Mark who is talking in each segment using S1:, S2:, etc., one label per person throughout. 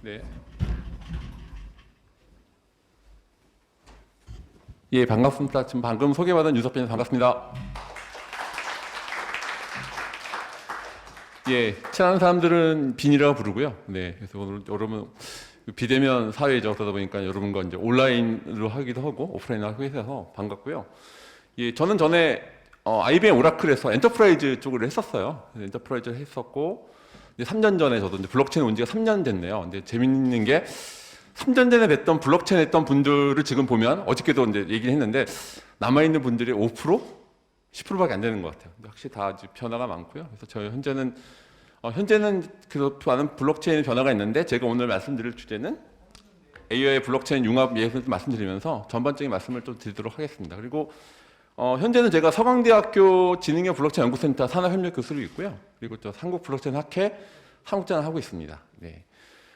S1: 네. 예, 반갑습니다. 지금 방금 소개받은 유석빈 반갑습니다. 예, 친한 사람들은 빈이라고 부르고요. 네, 그래서 오늘 여러분 비대면 사회죠. 그러다 보니까 여러분과 이제 온라인으로 하기도 하고 오프라인으로 하기도 해서 반갑고요. 예, 저는 전에 IBM 오라클에서 엔터프라이즈 쪽을 했었어요. 엔터프라이즈를 했었고 이제 3년 전에 저도 이제 블록체인 온 지가 3년 됐네요. 근데 재밌는 게 3년 전에 뵀던 블록체인 했던 분들을 지금 보면 어저께도 이제 얘기를 했는데 남아있는 분들이 5%? 10%밖에 안 되는 것 같아요. 확실히 다 변화가 많고요. 그래서 저희 현재는 그 많은 블록체인 변화가 있는데 제가 오늘 말씀드릴 주제는 AI 블록체인 융합 예를 말씀드리면서 전반적인 말씀을 좀 드리도록 하겠습니다. 그리고 현재는 제가 서강대학교 지능형 블록체인 연구센터 산업협력 교수로 있고요. 그리고 또 한국 블록체인 학회 한국전을 하고 있습니다. 네.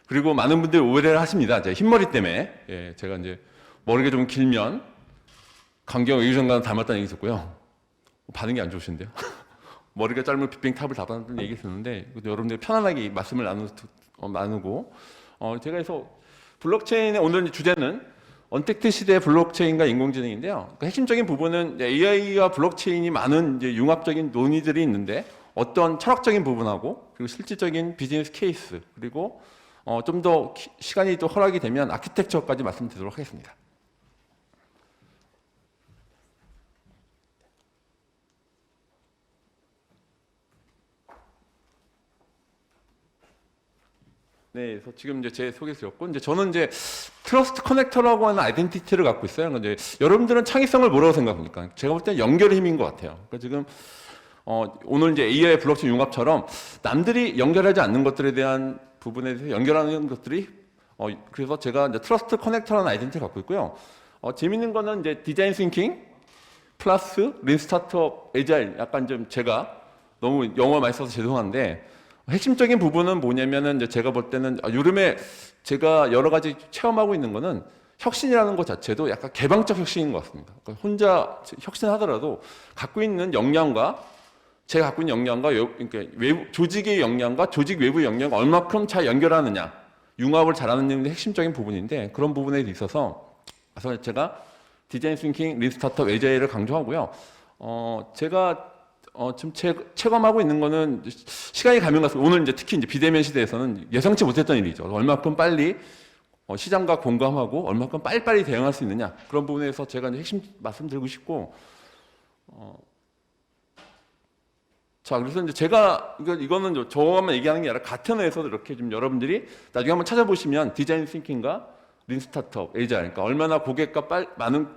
S1: 그리고 많은 분들이 오해를 하십니다. 제 흰머리 때문에. 예, 제가 이제 머리가 좀 길면 강경 외교장관 닮았다는 얘기 있었고요. 반응이 안 좋으신데요. 머리가 짧으면 빅뱅탑을 닮았다는 얘기 듣는데 여러분들 편안하게 말씀을 나누고 제가 해서 블록체인의 오늘 주제는 언택트 시대의 블록체인과 인공지능인데요. 그러니까 핵심적인 부분은 AI와 블록체인이 많은 이제 융합적인 논의들이 있는데 어떤 철학적인 부분하고 그리고 실질적인 비즈니스 케이스 그리고 좀 더 시간이 또 허락이 되면 아키텍처까지 말씀드리도록 하겠습니다. 네, 그래서 지금 이제 제 소개 드렸고, 이제 저는 이제 트러스트 커넥터라고 하는 아이덴티티를 갖고 있어요. 근데 여러분들은 창의성을 뭐라고 생각합니까? 제가 볼 때는 연결의 힘인 것 같아요. 그러니까 지금 오늘 이제 AI 블록체인 융합처럼 남들이 연결하지 않는 것들에 대한 부분에 대해서 연결하는 것들이 그래서 제가 이제 트러스트 커넥터라는 아이덴티티를 갖고 있고요. 재밌는 거는 이제 디자인 싱킹 플러스 린 스타트업 에자일 약간 좀 제가 너무 영어 많이 써서 죄송한데 핵심적인 부분은 뭐냐면은 이제 제가 볼 때는 요즘에 제가 여러 가지 체험하고 있는 거는 혁신이라는 것 자체도 약간 개방적 혁신인 것 같습니다. 그러니까 혼자 혁신하더라도 갖고 있는 역량과 제가 갖고 있는 역량과 그러니까 외부, 조직의 역량과 조직 외부 역량을 얼마큼 잘 연결하느냐 융합을 잘하는 게 핵심적인 부분인데 그런 부분에 있어서 그래서 제가 디자인 싱킹, 린 스타트업, 에자일을 강조하고요. 제가 지금 체감하고 있는 거는 시간이 가면 갈수록 오늘 이제 특히 이제 비대면 시대에서는 예상치 못했던 일이죠. 얼마큼 빨리 시장과 공감하고 얼마큼 빨리빨리 대응할 수 있느냐 그런 부분에서 제가 이제 핵심 말씀드리고 싶고 자 그래서 이제 제가 이거는 저만 얘기하는 게 아니라 같은 회에서도 이렇게 좀 여러분들이 나중에 한번 찾아보시면 디자인 싱킹과 린 스타트업, 에이자 그러니까 얼마나 고객과 많은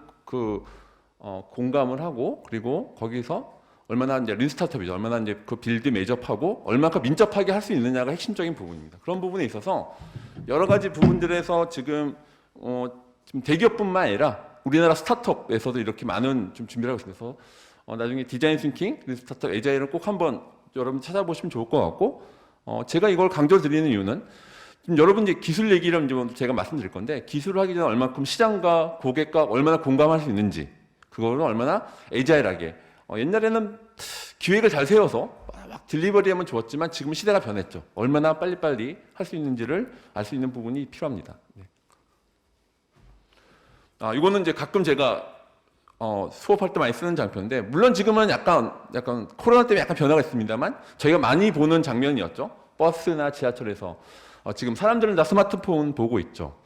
S1: 공감을 하고 그리고 거기서 얼마나 이제 린 스타트업이죠. 얼마나 이제 그 빌드 매접하고 얼마큼 민첩하게 할 수 있느냐가 핵심적인 부분입니다. 그런 부분에 있어서 여러 가지 부분들에서 지금 대기업뿐만 아니라 우리나라 스타트업에서도 이렇게 많은 좀 준비를 하고 있어서 나중에 디자인 싱킹, 린 스타트업, 에자일은 꼭 한번 여러분 찾아보시면 좋을 것 같고 제가 이걸 강조드리는 이유는 지금 여러분 이제 기술 얘기를 이제 제가 말씀드릴 건데 기술을 하기 전에 얼마큼 시장과 고객과 얼마나 공감할 수 있는지 그거를 얼마나 에자일하게 옛날에는 기획을 잘 세워서 막 딜리버리하면 좋았지만 지금 시대가 변했죠. 얼마나 빨리빨리 할 수 있는지를 알 수 있는 부분이 필요합니다. 네. 이거는 이제 가끔 제가 수업할 때 많이 쓰는 장표인데 물론 지금은 약간 코로나 때문에 약간 변화가 있습니다만 저희가 많이 보는 장면이었죠. 버스나 지하철에서 지금 사람들은 다 스마트폰 보고 있죠.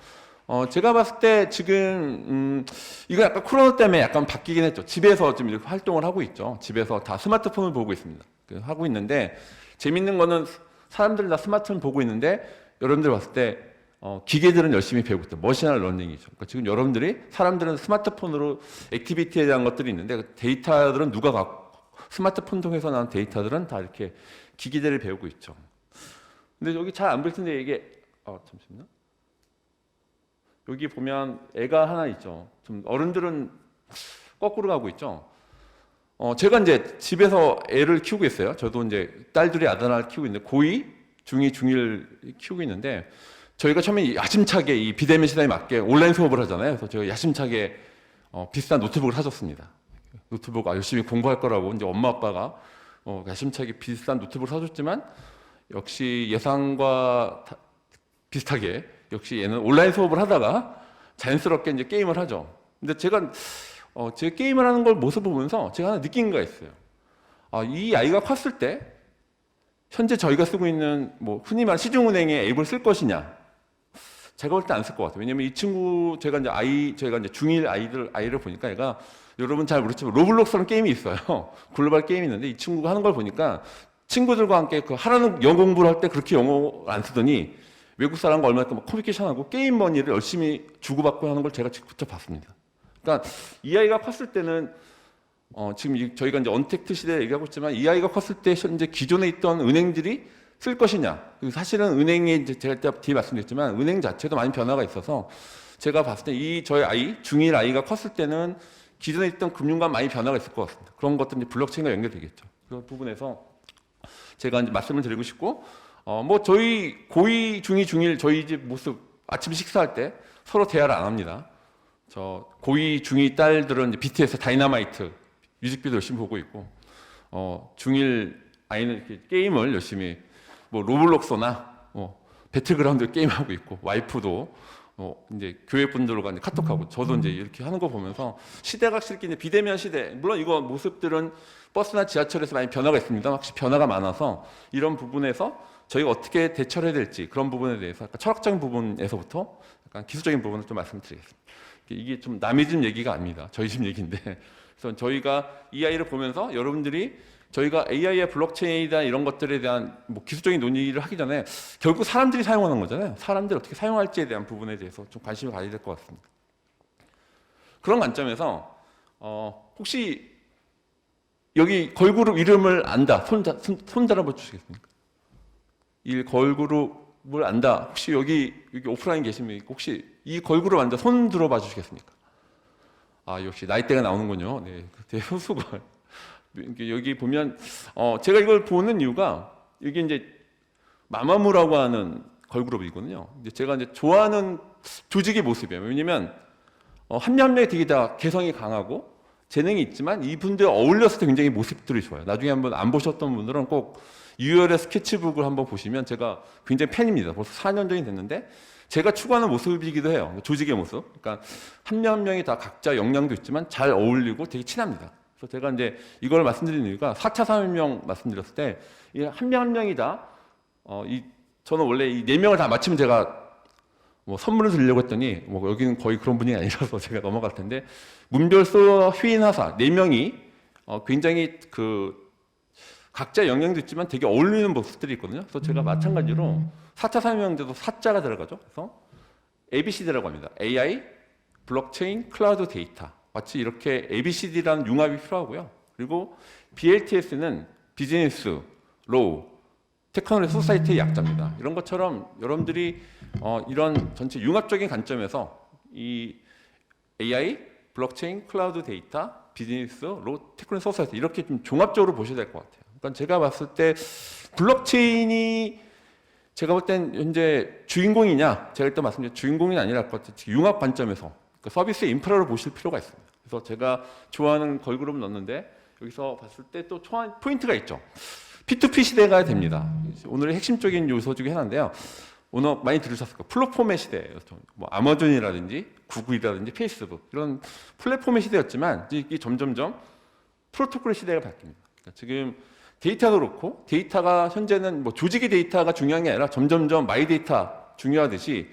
S1: 제가 봤을 때 지금 이거 약간 코로나 때문에 약간 바뀌긴 했죠. 집에서 좀 이렇게 활동을 하고 있죠. 집에서 다 스마트폰을 보고 있습니다. 하고 있는데 재밌는 거는 사람들은 다 스마트폰 보고 있는데 여러분들 봤을 때 기계들은 열심히 배우고 있다. 머신널 러닝이죠. 그러니까 지금 사람들은 스마트폰으로 액티비티에 대한 것들이 있는데 그 데이터들은 누가 갖고 스마트폰 통해서 나온 데이터들은 다 이렇게 기계들을 배우고 있죠. 근데 여기 잘 안 보일 텐데 이게 잠시만요. 여기 보면 애가 하나 있죠. 좀 어른들은 거꾸로 가고 있죠. 제가 이제 집에서 애를 키우고 있어요. 저도 이제 딸 둘이 아들 하나를 키우고 있는데 고2, 중2, 중1 키우고 있는데 저희가 처음에 야심차게 이 비대면 시대에 맞게 온라인 수업을 하잖아요. 그래서 제가 야심차게 비싼 노트북을 사줬습니다. 노트북 열심히 공부할 거라고 이제 엄마 아빠가 야심차게 비싼 노트북을 사줬지만 역시 예상과 비슷하게 역시 얘는 온라인 수업을 하다가 자연스럽게 이제 게임을 하죠. 근데 제가 제 게임을 하는 걸 모습을 보면서 제가 하나 느낀 거 있어요. 이 아이가 컸을 때 현재 저희가 쓰고 있는 뭐 흔히 말하는 시중은행의 앱을 쓸 것이냐? 제가 볼 때 안 쓸 것 같아요. 왜냐면 이 친구 저희가 이제 중1 아이를 보니까 얘가 여러분 잘 모르지만 로블록스라는 게임이 있어요. 글로벌 게임이 있는데 이 친구가 하는 걸 보니까 친구들과 함께 하라는 영어 공부를 할 때 그렇게 영어 안 쓰더니 외국 사람과 얼마나 커뮤니케이션하고 게임 머니를 열심히 주고받고 하는 걸 제가 직접 봤습니다. 그러니까 이 아이가 컸을 때는 지금 저희가 이제 언택트 시대에 얘기하고 있지만 이 아이가 컸을 때 현재 기존에 있던 은행들이 쓸 것이냐. 사실은 은행이 이제 제가 뒤에 말씀드렸지만 은행 자체도 많이 변화가 있어서 제가 봤을 때 저희 중1 아이가 컸을 때는 기존에 있던 금융과 많이 변화가 있을 것 같습니다. 그런 것들은 이제 블록체인과 연결되겠죠. 그 부분에서 제가 이제 말씀을 드리고 싶고, 저희 고2, 중2, 중1 저희 집 모습 아침 식사할 때 서로 대화를 안 합니다. 저 고2, 중2 딸들은 이제 BTS 다이너마이트 뮤직비디오 열심히 보고 있고, 중1 아이는 이렇게 게임을 열심히 로블록스나 배틀그라운드 게임하고 있고, 와이프도 이제 교회 분들과 이제 카톡하고, 저도 이제 이렇게 하는 거 보면서 시대가 확실히 이제 비대면 시대, 물론 이거 모습들은 버스나 지하철에서 많이 변화가 있습니다. 확실히 변화가 많아서 이런 부분에서 저희가 어떻게 대처를 해야 될지 그런 부분에 대해서 약간 철학적인 부분에서부터 약간 기술적인 부분을 좀 말씀드리겠습니다. 이게 좀 남의 집 얘기가 아닙니다. 저희 집 얘기인데, 그래서 저희가 이 아이를 보면서 여러분들이 저희가 AI의 블록체인이나 이런 것들에 대한 기술적인 논의를 하기 전에 결국 사람들이 사용하는 거잖아요. 사람들이 어떻게 사용할지에 대한 부분에 대해서 좀 관심을 가져야 될 것 같습니다. 그런 관점에서 혹시 여기 걸그룹 이름을 안다. 손 들어봐 주시겠습니까? 이 걸그룹을 안다. 혹시 여기 오프라인 계시면 혹시 이 걸그룹 안다. 손 들어봐 주시겠습니까? 역시 나이대가 나오는군요. 네, 대소수걸. 여기 보면 제가 이걸 보는 이유가 이게 이제 마마무라고 하는 걸그룹이거든요. 제가 이제 좋아하는 조직의 모습이에요. 왜냐면 한 명 한 명이 되게 다 개성이 강하고 재능이 있지만 이분들 어울렸을 때 굉장히 모습들이 좋아요. 나중에 한번 안 보셨던 분들은 꼭 유열의 스케치북을 한번 보시면 제가 굉장히 팬입니다. 벌써 4년 전이 됐는데 제가 추구하는 모습이기도 해요. 조직의 모습. 그러니까 한 명 한 명이 다 각자 역량도 있지만 잘 어울리고 되게 친합니다. 그래서 제가 이제 이걸 말씀드리는 이유가 4차 산업혁명 말씀드렸을 때 한 명 한 명이 다 저는 원래 이 4명을 다 맞추면 제가 선물을 드리려고 했더니 여기는 거의 그런 분이 아니라서 제가 넘어갈 텐데 문별소 휘인하사 4명이 굉장히 각자 영향도 있지만 되게 어울리는 모습들이 있거든요. 그래서 제가 마찬가지로 4차 산업혁명제도 4자가 들어가죠. 그래서 ABCD라고 합니다. AI, 블록체인, 클라우드 데이터. 마치 이렇게 ABCD라는 융합이 필요하고요. 그리고 BLTS는 비즈니스, 로우, 테크놀로지 소사이티의 약자입니다. 이런 것처럼 여러분들이 이런 전체 융합적인 관점에서 이 AI, 블록체인, 클라우드 데이터, 비즈니스, 로우, 테크놀로지 소사이티 이렇게 좀 종합적으로 보셔야 될 것 같아요. 그러니까 제가 봤을 때 블록체인이 제가 볼 땐 현재 주인공이냐, 제가 일단 말씀드린 주인공이 아니라 것 같아요. 융합 관점에서 서비스 인프라를 보실 필요가 있습니다. 그래서 제가 좋아하는 걸그룹을 넣었는데 여기서 봤을 때 또 포인트가 있죠. P2P 시대가 됩니다. 오늘의 핵심적인 요소 중에 하나인데요. 오늘 많이 들으셨을 거예요. 플랫폼의 시대예요. 아마존이라든지 구글이라든지 페이스북 이런 플랫폼의 시대였지만 이게 점점점 프로토콜의 시대가 바뀝니다. 그러니까 지금 데이터도 그렇고 데이터가 현재는 조직의 데이터가 중요한 게 아니라 점점점 마이 데이터 중요하듯이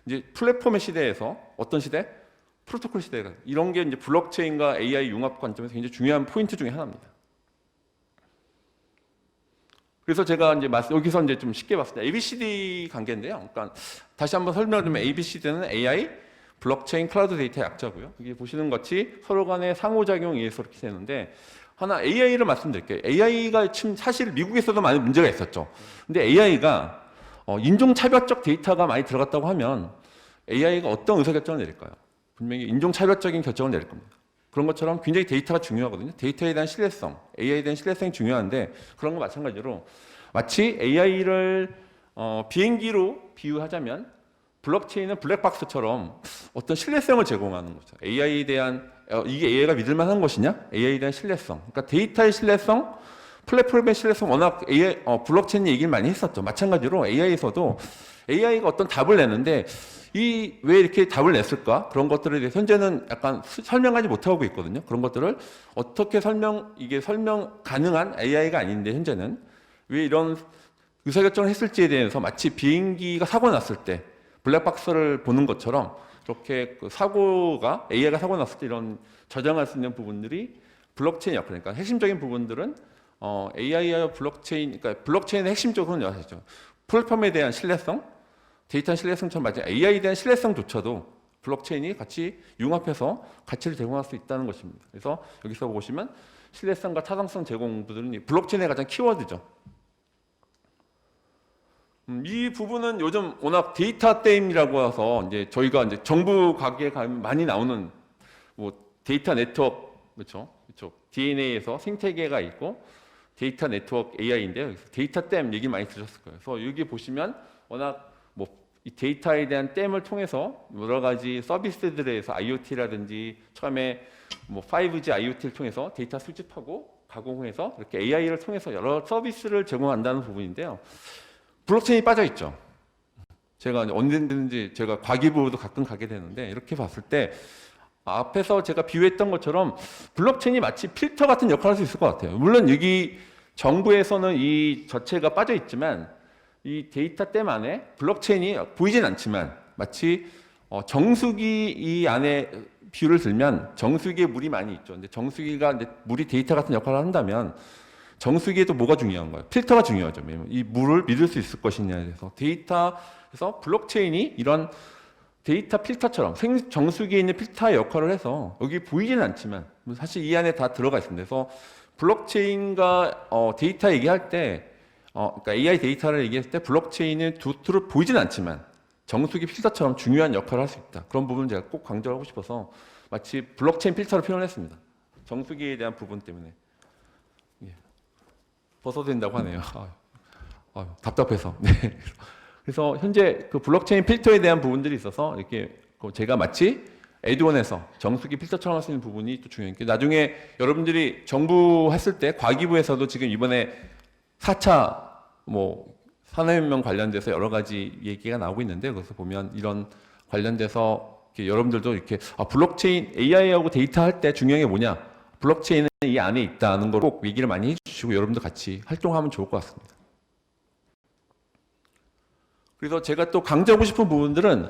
S1: 이제 플랫폼의 시대에서 어떤 시대? 프로토콜 시대가 이런 게 이제 블록체인과 AI 융합 관점에서 굉장히 중요한 포인트 중에 하나입니다. 그래서 제가 이제 여기서 이제 좀 쉽게 봤을 때 ABCD 관계인데요. 그러니까 다시 한번 설명을 드리면 ABCD는 AI, 블록체인, 클라우드 데이터 약자고요. 이게 보시는 것 같이 서로 간의 상호작용에 의해서 이렇게 되는데 하나 AI를 말씀드릴게요. AI가 지금 사실 미국에서도 많은 문제가 있었죠. 근데 AI가 인종차별적 데이터가 많이 들어갔다고 하면 AI가 어떤 의사결정을 내릴까요? 분명히 인종차별적인 결정을 내릴 겁니다. 그런 것처럼 굉장히 데이터가 중요하거든요. 데이터에 대한 신뢰성, AI에 대한 신뢰성이 중요한데 그런 거 마찬가지로 마치 AI를 비행기로 비유하자면 블록체인은 블랙박스처럼 어떤 신뢰성을 제공하는 거죠. AI에 대한 이게 AI가 믿을 만한 것이냐? AI에 대한 신뢰성. 그러니까 데이터의 신뢰성, 플랫폼의 신뢰성 워낙 블록체인 얘기를 많이 했었죠. 마찬가지로 AI에서도 AI가 어떤 답을 내는데 왜 이렇게 답을 냈을까? 그런 것들에 대해서 현재는 약간 설명하지 못하고 있거든요. 그런 것들을 어떻게 이게 설명 가능한 AI가 아닌데 현재는 왜 이런 의사결정을 했을지에 대해서 마치 비행기가 사고 났을 때 블랙박스를 보는 것처럼 그렇게 AI가 사고 났을 때 이런 저장할 수 있는 부분들이 블록체인 역할, 그러니까 핵심적인 부분들은 AI와 블록체인, 그러니까 블록체인의 핵심적으로는 여하죠. 플랫폼에 대한 신뢰성, 데이터 신뢰성처럼 맞아요. AI에 대한 신뢰성조차도 블록체인이 같이 융합해서 가치를 제공할 수 있다는 것입니다. 그래서 여기서 보시면 신뢰성과 타당성 제공들은 블록체인의 가장 키워드죠. 이 부분은 요즘 워낙 데이터 댐이라고 해서 이제 저희가 이제 정부 가게에 가면 많이 나오는 뭐 데이터 네트워크, 그렇죠? DNA에서 생태계가 있고 데이터 네트워크 AI인데요. 데이터 댐 얘기 많이 들으셨을 거예요. 그래서 여기 보시면 워낙 이 데이터에 대한 댐을 통해서 여러 가지 서비스들에 의해서 IoT라든지 처음에 5G IoT를 통해서 데이터 수집하고 가공해서 이렇게 AI를 통해서 여러 서비스를 제공한다는 부분인데요. 블록체인이 빠져 있죠. 제가 언제든지 제가 과기부도 가끔 가게 되는데 이렇게 봤을 때 앞에서 제가 비유했던 것처럼 블록체인이 마치 필터 같은 역할을 할 수 있을 것 같아요. 물론 여기 정부에서는 이 자체가 빠져 있지만 이 데이터 댐 안에 블록체인이 보이진 않지만 마치 정수기 이 안에 비유를 들면 정수기에 물이 많이 있죠. 근데 정수기가 이제 물이 데이터 같은 역할을 한다면 정수기에도 뭐가 중요한 거예요? 필터가 중요하죠. 이 물을 믿을 수 있을 것이냐에 대해서 그래서 블록체인이 이런 데이터 필터처럼 정수기에 있는 필터의 역할을 해서 여기 보이지는 않지만 사실 이 안에 다 들어가 있습니다. 그래서 블록체인과 데이터 얘기할 때 그러니까 AI 데이터를 얘기했을 때 블록체인은 두루두루 보이진 않지만 정수기 필터처럼 중요한 역할을 할 수 있다. 그런 부분을 제가 꼭 강조하고 싶어서 마치 블록체인 필터로 표현했습니다. 정수기에 대한 부분 때문에. 벗어도 된다고 하네요. 답답해서. 네. 그래서 현재 그 블록체인 필터에 대한 부분들이 있어서 이렇게 제가 마치 에드원에서 정수기 필터처럼 할 수 있는 부분이 또 중요해요. 나중에 여러분들이 정부 했을 때 과기부에서도 지금 이번에 4차 산업혁명 관련돼서 여러 가지 얘기가 나오고 있는데 그래서 보면 이런 관련돼서 여러분들도 이렇게 블록체인 AI하고 데이터 할 때 중요한 게 뭐냐? 블록체인은 이 안에 있다는 걸 꼭 얘기를 많이 해주시고 여러분도 같이 활동하면 좋을 것 같습니다. 그래서 제가 또 강조하고 싶은 부분들은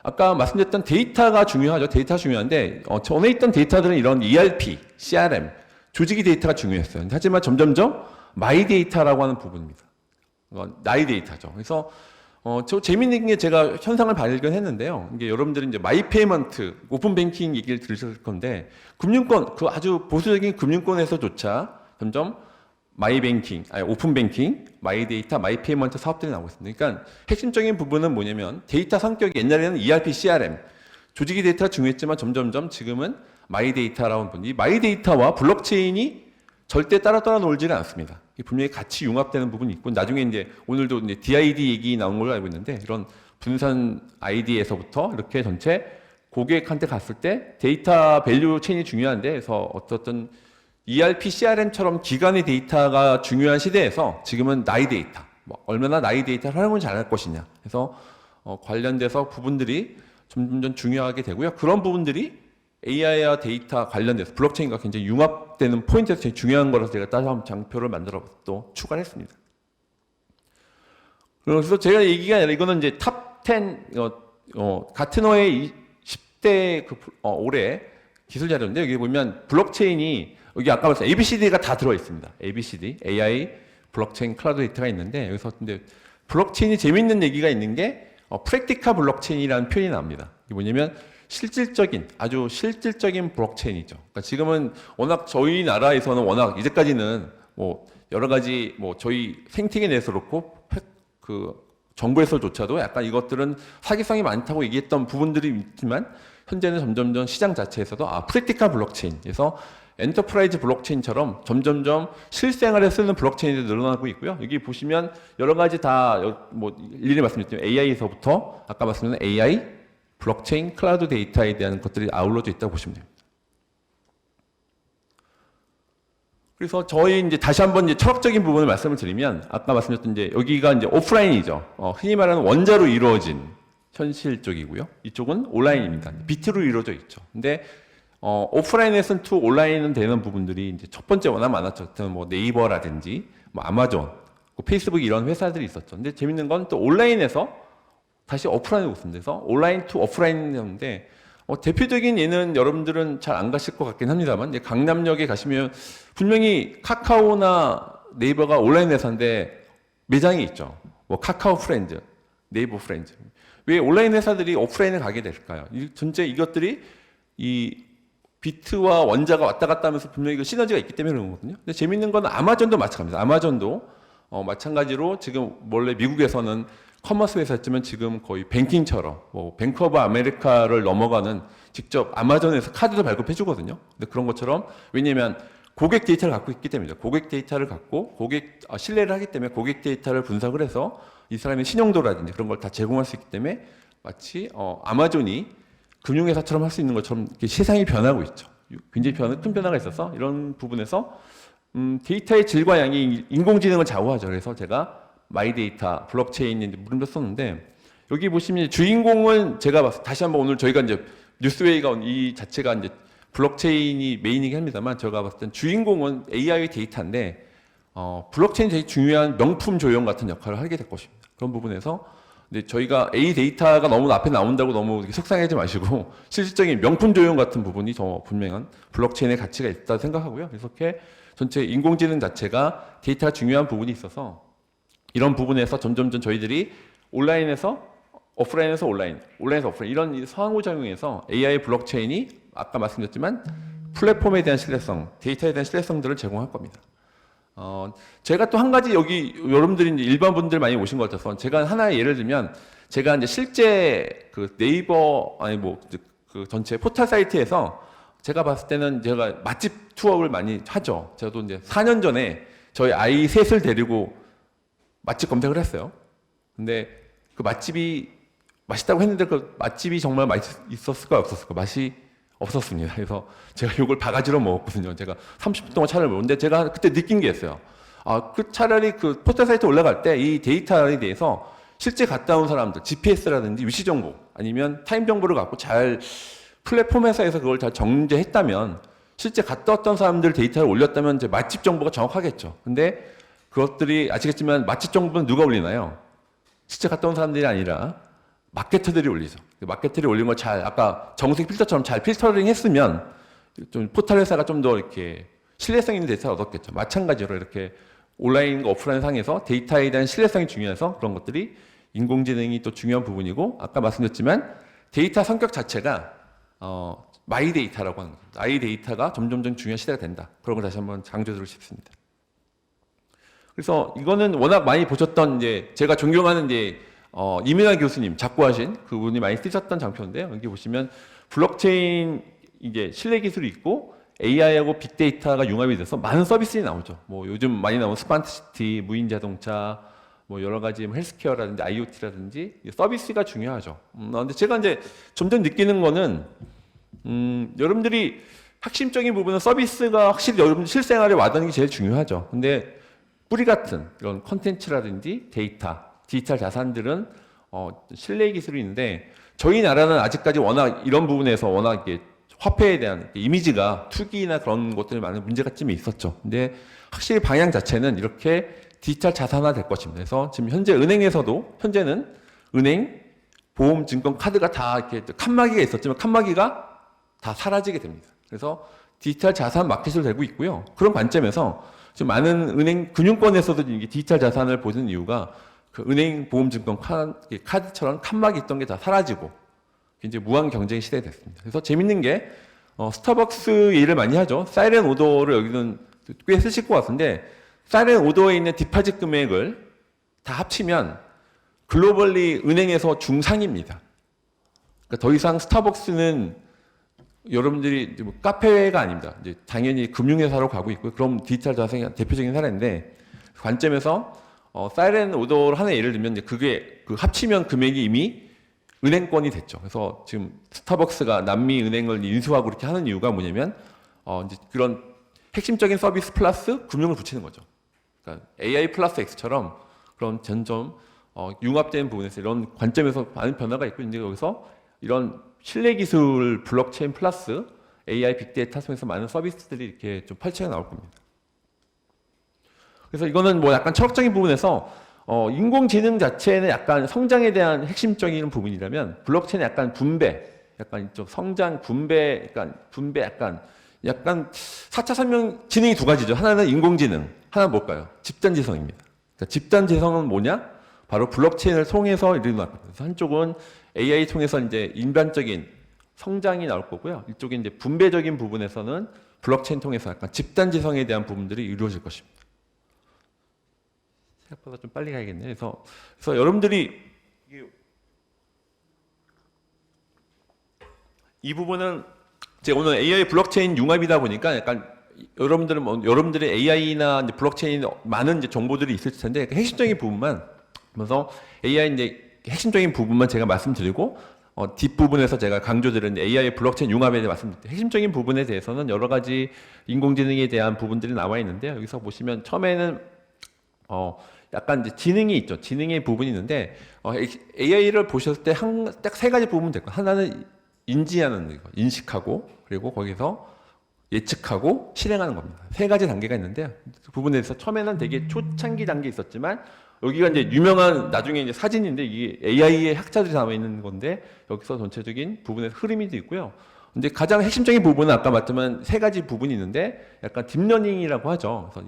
S1: 아까 말씀드렸던 데이터가 중요하죠. 데이터가 중요한데 전에 있던 데이터들은 이런 ERP, CRM, 조직이 데이터가 중요했어요. 하지만 점점점 마이 데이터라고 하는 부분입니다. 나의 데이터죠. 그래서 저 재미있는 게 제가 현상을 발견했는데요. 이게 여러분들이 이제 마이 페이먼트, 오픈 뱅킹 얘기를 들으실 건데 금융권, 그 아주 보수적인 금융권에서조차 점점 마이 뱅킹, 오픈 뱅킹, 마이 데이터, 마이 페이먼트 사업들이 나오고 있습니다. 그러니까 핵심적인 부분은 뭐냐면 데이터 성격이 옛날에는 ERP, CRM, 조직이 데이터가 중요했지만 점점점 지금은 마이 데이터라는 부분. 이 마이 데이터와 블록체인이 절대 따라 놀지는 않습니다. 분명히 같이 융합되는 부분이 있고 나중에 이제 오늘도 이제 DID 얘기 나온 걸로 알고 있는데 이런 분산 ID에서부터 이렇게 전체 고객한테 갔을 때 데이터 밸류 체인이 중요한데 그래서 어떤 ERP, CRM처럼 기관의 데이터가 중요한 시대에서 지금은 나의 데이터, 얼마나 나의 데이터를 활용을 잘할 것이냐. 그래서 관련돼서 부분들이 점점 중요하게 되고요. 그런 부분들이 AI와 데이터 관련돼서 블록체인과 굉장히 융합되는 포인트에서 제일 중요한 거라서 제가 따로 한번 장표를 만들어 또 추가를 했습니다. 그래서 제가 얘기가 아니라 이거는 이제 탑 10, 가트너의 10대 올해 기술 자료인데 여기 보면 블록체인이 여기 아까 말씀 ABCD가 다 들어 있습니다. ABCD, AI, 블록체인, 클라우드 데이터가 있는데 여기서 근데 블록체인이 재밌는 얘기가 있는 게 프랙티카 블록체인이라는 표현이 나옵니다. 이게 뭐냐면 실질적인 아주 실질적인 블록체인이죠. 그러니까 지금은 워낙 저희 나라에서는 워낙 이제까지는 여러 가지 저희 생태계 내에서 그렇고 정부에서조차도 약간 이것들은 사기성이 많다고 얘기했던 부분들이 있지만 현재는 점점점 시장 자체에서도 프랙티컬 블록체인에서 엔터프라이즈 블록체인처럼 점점점 실생활에 쓰는 블록체인이 늘어나고 있고요. 여기 보시면 여러 가지 다 뭐 일일이 말씀드렸지만 AI에서부터 아까 말씀드린 AI, 블록체인, 클라우드 데이터에 대한 것들이 아울러져 있다고 보시면 됩니다. 그래서 저희 이제 다시 한번 이제 철학적인 부분을 말씀을 드리면 아까 말씀드렸던 이제 여기가 이제 오프라인이죠. 흔히 말하는 원자로 이루어진 현실 쪽이고요. 이쪽은 온라인입니다. 비트로 이루어져 있죠. 근데 오프라인에서는 투 온라인은 되는 부분들이 이제 첫 번째 워낙 많았죠. 뭐 네이버라든지 뭐 아마존, 페이스북 이런 회사들이 있었죠. 근데 재밌는 건 또 온라인에서 다시 오프라인으로 있습니다. 그래서 온라인 투 오프라인인데 대표적인 예는 여러분들은 잘 안 가실 것 같긴 합니다만 강남역에 가시면 분명히 카카오나 네이버가 온라인 회사인데 매장이 있죠. 뭐 카카오 프렌즈, 네이버 프렌즈. 왜 온라인 회사들이 오프라인을 가게 될까요? 전체 이것들이 이 비트와 원자가 왔다 갔다 하면서 분명히 그 시너지가 있기 때문에 그런 거거든요. 근데 재밌는 건 아마존도 마찬가지입니다. 아마존도 마찬가지로 지금 원래 미국에서는 커머스 회사였지만 지금 거의 뱅킹처럼 뭐 뱅크 오브 아메리카를 넘어가는 직접 아마존에서 카드도 발급해 주거든요. 근데 그런 것처럼 왜냐면 고객 데이터를 갖고 있기 때문이죠. 고객 데이터를 갖고 신뢰를 하기 때문에 고객 데이터를 분석을 해서 이 사람의 신용도라든지 그런 걸 다 제공할 수 있기 때문에 마치 아마존이 금융회사처럼 할 수 있는 것처럼 이렇게 세상이 변하고 있죠. 굉장히 큰 변화가 있어서 이런 부분에서 데이터의 질과 양이 인공지능을 좌우하죠. 그래서 제가 마이 데이터, 블록체인인지 물음표 썼는데 여기 보시면 주인공은 제가 봤을 때 다시 한번 오늘 저희가 이제 뉴스웨이가 이 자체가 이제 블록체인이 메인이긴 합니다만 제가 봤을 땐 주인공은 AI 데이터인데 블록체인이 되게 중요한 명품 조형 같은 역할을 하게 될 것입니다. 그런 부분에서 근데 저희가 A 데이터가 너무 앞에 나온다고 너무 속상해하지 마시고 실질적인 명품 조형 같은 부분이 더 분명한 블록체인의 가치가 있다고 생각하고요. 그래서 이렇게 전체 인공지능 자체가 데이터가 중요한 부분이 있어서 이런 부분에서 점점점 저희들이 온라인에서 오프라인에서 온라인에서 오프라인 이런 상호작용에서 AI 블록체인이 아까 말씀드렸지만 플랫폼에 대한 신뢰성, 데이터에 대한 신뢰성들을 제공할 겁니다. 제가 또 한 가지 여기 여러분들이 이제 일반 분들 많이 오신 것 같아서 제가 하나의 예를 들면 제가 이제 실제 그 네이버 그 전체 포털 사이트에서 제가 봤을 때는 제가 맛집 투어를 많이 하죠. 저도 이제 4년 전에 저희 아이 셋을 데리고 맛집 검색을 했어요. 근데 그 맛집이 맛있다고 했는데 그 맛집이 정말 맛있었을까 없었을까? 맛이 없었습니다. 그래서 제가 이걸 바가지로 먹었거든요. 제가 30분 동안 차를 먹었는데 제가 그때 느낀 게 있어요. 차라리 그 포털 사이트 올라갈 때 이 데이터에 대해서 실제 갔다 온 사람들, GPS라든지 위치 정보 아니면 타임 정보를 갖고 잘 플랫폼 회사에서 그걸 잘 정제했다면 실제 갔다 왔던 사람들 데이터를 올렸다면 이제 맛집 정보가 정확하겠죠. 근데 그것들이 아시겠지만 맛집 정보는 누가 올리나요? 실제 갔다 온 사람들이 아니라 마케터들이 올리죠. 마케터들이 올린 걸 잘 아까 정색 필터처럼 잘 필터링 했으면 좀 포털 회사가 좀 더 이렇게 신뢰성 있는 데이터를 얻었겠죠. 마찬가지로 이렇게 온라인과 오프라인 상에서 데이터에 대한 신뢰성이 중요해서 그런 것들이 인공지능이 또 중요한 부분이고 아까 말씀드렸지만 데이터 성격 자체가 마이 데이터라고 하는 겁니다. 마이 데이터가 점점점 중요한 시대가 된다. 그런 걸 다시 한번 강조드리고 싶습니다. 그래서 이거는 워낙 많이 보셨던 이제 제가 존경하는 이제 이민하 교수님 작고하신 그분이 많이 쓰셨던 장표인데요. 여기 보시면 블록체인 이게 신뢰 기술이 있고 AI하고 빅데이터가 융합이 돼서 많은 서비스들이 나오죠. 뭐 요즘 많이 나오는 스마트시티, 무인 자동차, 뭐 여러 가지 헬스케어라든지 IoT라든지 서비스가 중요하죠. 근데 제가 이제 점점 느끼는 거는 여러분들이 핵심적인 부분은 서비스가 확실히 여러분 실생활에 와닿는 게 제일 중요하죠. 근데 뿌리 같은 이런 콘텐츠라든지 디지털 자산들은 신뢰 기술이 있는데 저희 나라는 아직까지 워낙 이런 부분에서 워낙 이게 화폐에 대한 이미지가 투기나 그런 것들이 많은 문제가 좀 있었죠. 근데 확실히 방향 자체는 이렇게 디지털 자산화 될 것입니다. 그래서 지금 현재 은행에서도 현재는 은행, 보험, 증권, 카드가 다 이렇게 칸막이가 있었지만 칸막이가 다 사라지게 됩니다. 그래서 디지털 자산 마켓을 되고 있고요. 그런 관점에서 지금 많은 은행 금융권에서도 이게 디지털 자산을 보는 이유가 그 은행, 보험, 증권, 카드처럼 칸막이 있던 게 다 사라지고 이제 무한 경쟁 시대가 됐습니다. 그래서 재밌는 게 스타벅스 얘기를 많이 하죠. 사이렌 오더를 여기는 꽤 쓰실 것 같은데 사이렌 오더에 있는 디파짓 금액을 다 합치면 글로벌리 은행에서 중상입니다. 그러니까 더 이상 스타벅스는 여러분들이 이제 뭐 카페가 아닙니다. 이제 당연히 금융회사로 가고 있고요. 그럼 디지털 자산의 대표적인 사례인데 관점에서 사이렌 오더를 하나 예를 들면 이제 그게 그 합치면 금액이 이미 은행권이 됐죠. 그래서 지금 스타벅스가 남미 은행을 인수하고 그렇게 하는 이유가 뭐냐면 이제 그런 핵심적인 서비스 플러스 금융을 붙이는 거죠. 그러니까 AI 플러스 X처럼 그런 점점 융합된 부분에서 이런 관점에서 많은 변화가 있고 이제 여기서 이런 신뢰 기술 블록체인 플러스 AI 빅데이터 통해서 많은 서비스들이 이렇게 좀 펼쳐져 나올 겁니다. 그래서 이거는 뭐 약간 철학적인 부분에서 인공지능 자체는 약간 성장에 대한 핵심적인 부분이라면 블록체인은 약간 분배, 약간 좀 성장 분배, 약간 4차 산명 지능이 두 가지죠. 하나는 인공지능, 하나는 뭘까요? 집단지성입니다. 그러니까 집단지성은 뭐냐? 바로 블록체인을 통해서 일어날 겁니다. 그래서 한쪽은 AI 통해서 이제 인간적인 성장이 나올 거고요. 이쪽에 이제 분배적인 부분에서는 블록체인 통해서 약간 집단지성에 대한 부분들이 이루어질 것입니다. 생각보다 좀 빨리 가야겠네요. 그래서 여러분들이 이 부분은 제가 오늘 AI 블록체인 융합이다 보니까 약간 여러분들은 여러분들의 AI나 이제 블록체인 많은 이제 정보들이 있을 텐데 핵심적인 부분만 그래서 AI 이제 핵심적인 부분만 제가 말씀드리고 뒷부분에서 제가 강조드린 AI 블록체인 융합에 대해 말씀드릴게요. 핵심적인 부분에 대해서는 여러 가지 인공지능에 대한 부분들이 나와 있는데요. 여기서 보시면 처음에는 약간 이제 지능이 있죠. 지능의 부분이 있는데 AI를 보셨을 때 딱 세 가지 부분 될 거예요. 하나는 인지하는 거, 인식하고 그리고 거기서 예측하고 실행하는 겁니다. 세 가지 단계가 있는데요. 그 부분에 대해서 처음에는 되게 초창기 단계 있었지만 여기가 이제 유명한 나중에 이제 사진인데 이게 AI의 학자들이 나와 있는 건데 여기서 전체적인 부분에서 흐름이 있고요. 근데 가장 핵심적인 부분은 아까 말했지만 세 가지 부분이 있는데 약간 딥러닝이라고 하죠. 그래서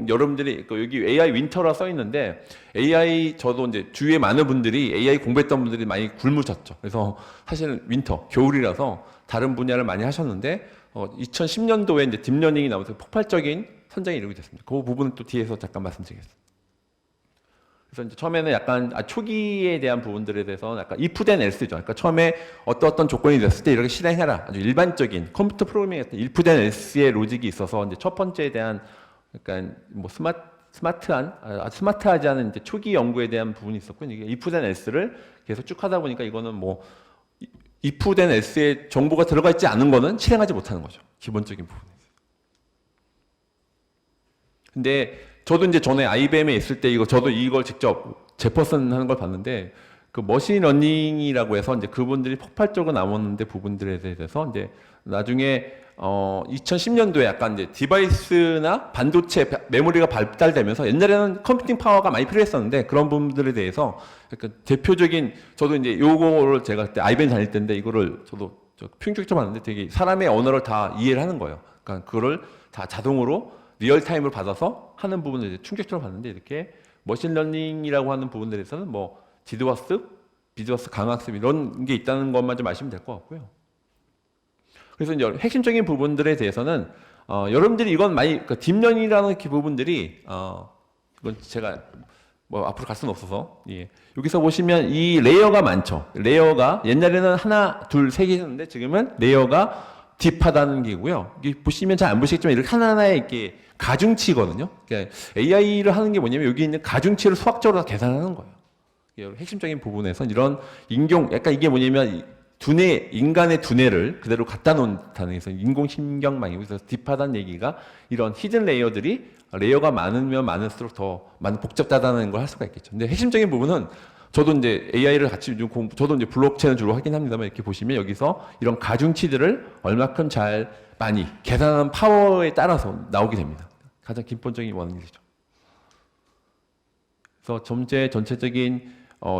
S1: 여러분들이 여기 AI 윈터라 써 있는데 AI 저도 이제 주위에 많은 분들이 AI 공부했던 분들이 많이 굶으셨죠. 그래서 사실은 윈터 겨울이라서 다른 분야를 많이 하셨는데 2010년도에 이제 딥러닝이 나오면서 폭발적인 선장이 이루게 됐습니다. 그 부분은 또 뒤에서 잠깐 말씀드리겠습니다. 그래서 이제 처음에는 약간 초기에 대한 부분들에 대해서 약간 if then else죠. 그러니까 처음에 어떤 조건이 됐을 때 이렇게 실행해라. 아주 일반적인 컴퓨터 프로그래밍 같은 if then else의 로직이 있어서 이제 첫 번째에 대한 약간 뭐 스마트하지 않은 이제 초기 연구에 대한 부분이 있었고 이게 if then else를 계속 쭉 하다 보니까 이거는 뭐 if then else의 정보가 들어가 있지 않은 거는 실행하지 못하는 거죠. 기본적인 부분에서. 근데 저도 이제 전에 IBM에 있을 때 저도 이걸 직접 제퍼슨 하는 걸 봤는데 그 머신러닝이라고 해서 이제 그분들이 폭발적으로 나오는데 부분들에 대해서 이제 나중에 2010년도에 약간 이제 디바이스나 반도체 메모리가 발달되면서 옛날에는 컴퓨팅 파워가 많이 필요했었는데 그런 부분들에 대해서 약간 대표적인 저도 이제 요거를 제가 그때 IBM 다닐 때인데 이거를 저도 충격적으로 봤는데 되게 사람의 언어를 다 이해를 하는 거예요. 그러니까 그거를 다 자동으로 리얼타임으로 받아서 하는 부분을 이제 충격적으로 봤는데 이렇게 머신러닝이라고 하는 부분들에서는 뭐 비드워스 강학습 이런 게 있다는 것만 좀 아시면 될 것 같고요. 그래서 이제 핵심적인 부분들에 대해서는 여러분들이 이건 많이 딥러닝이라는 부분들이 이건 제가 뭐 앞으로 갈 수는 없어서 여기서 보시면 이 레이어가 많죠. 레이어가 옛날에는 하나, 둘, 세 개였는데 지금은 레이어가 딥하다는 게고요. 이게 보시면 잘 안 보시겠지만 이렇게 하나하나에 이렇게 가중치거든요. 그러니까 AI를 하는 게 뭐냐면 여기 있는 가중치를 수학적으로 다 계산하는 거예요. 핵심적인 부분에서 이런 약간 이게 뭐냐면 인간의 두뇌를 그대로 갖다 놓는다는 해서 인공신경망이고 그래서 딥하다는 얘기가 이런 히든 레이어가 많으면 많을수록 더 많은 복잡하다는 걸 할 수가 있겠죠. 근데 핵심적인 부분은 저도 이제 AI를 같이 저도 이제 블록체인을 주로 하긴 합니다만 이렇게 보시면 여기서 이런 가중치들을 얼마큼 많이 계산하는 파워에 따라서 나오게 됩니다. 가장 기본적인 원리죠. 그래서 전체적인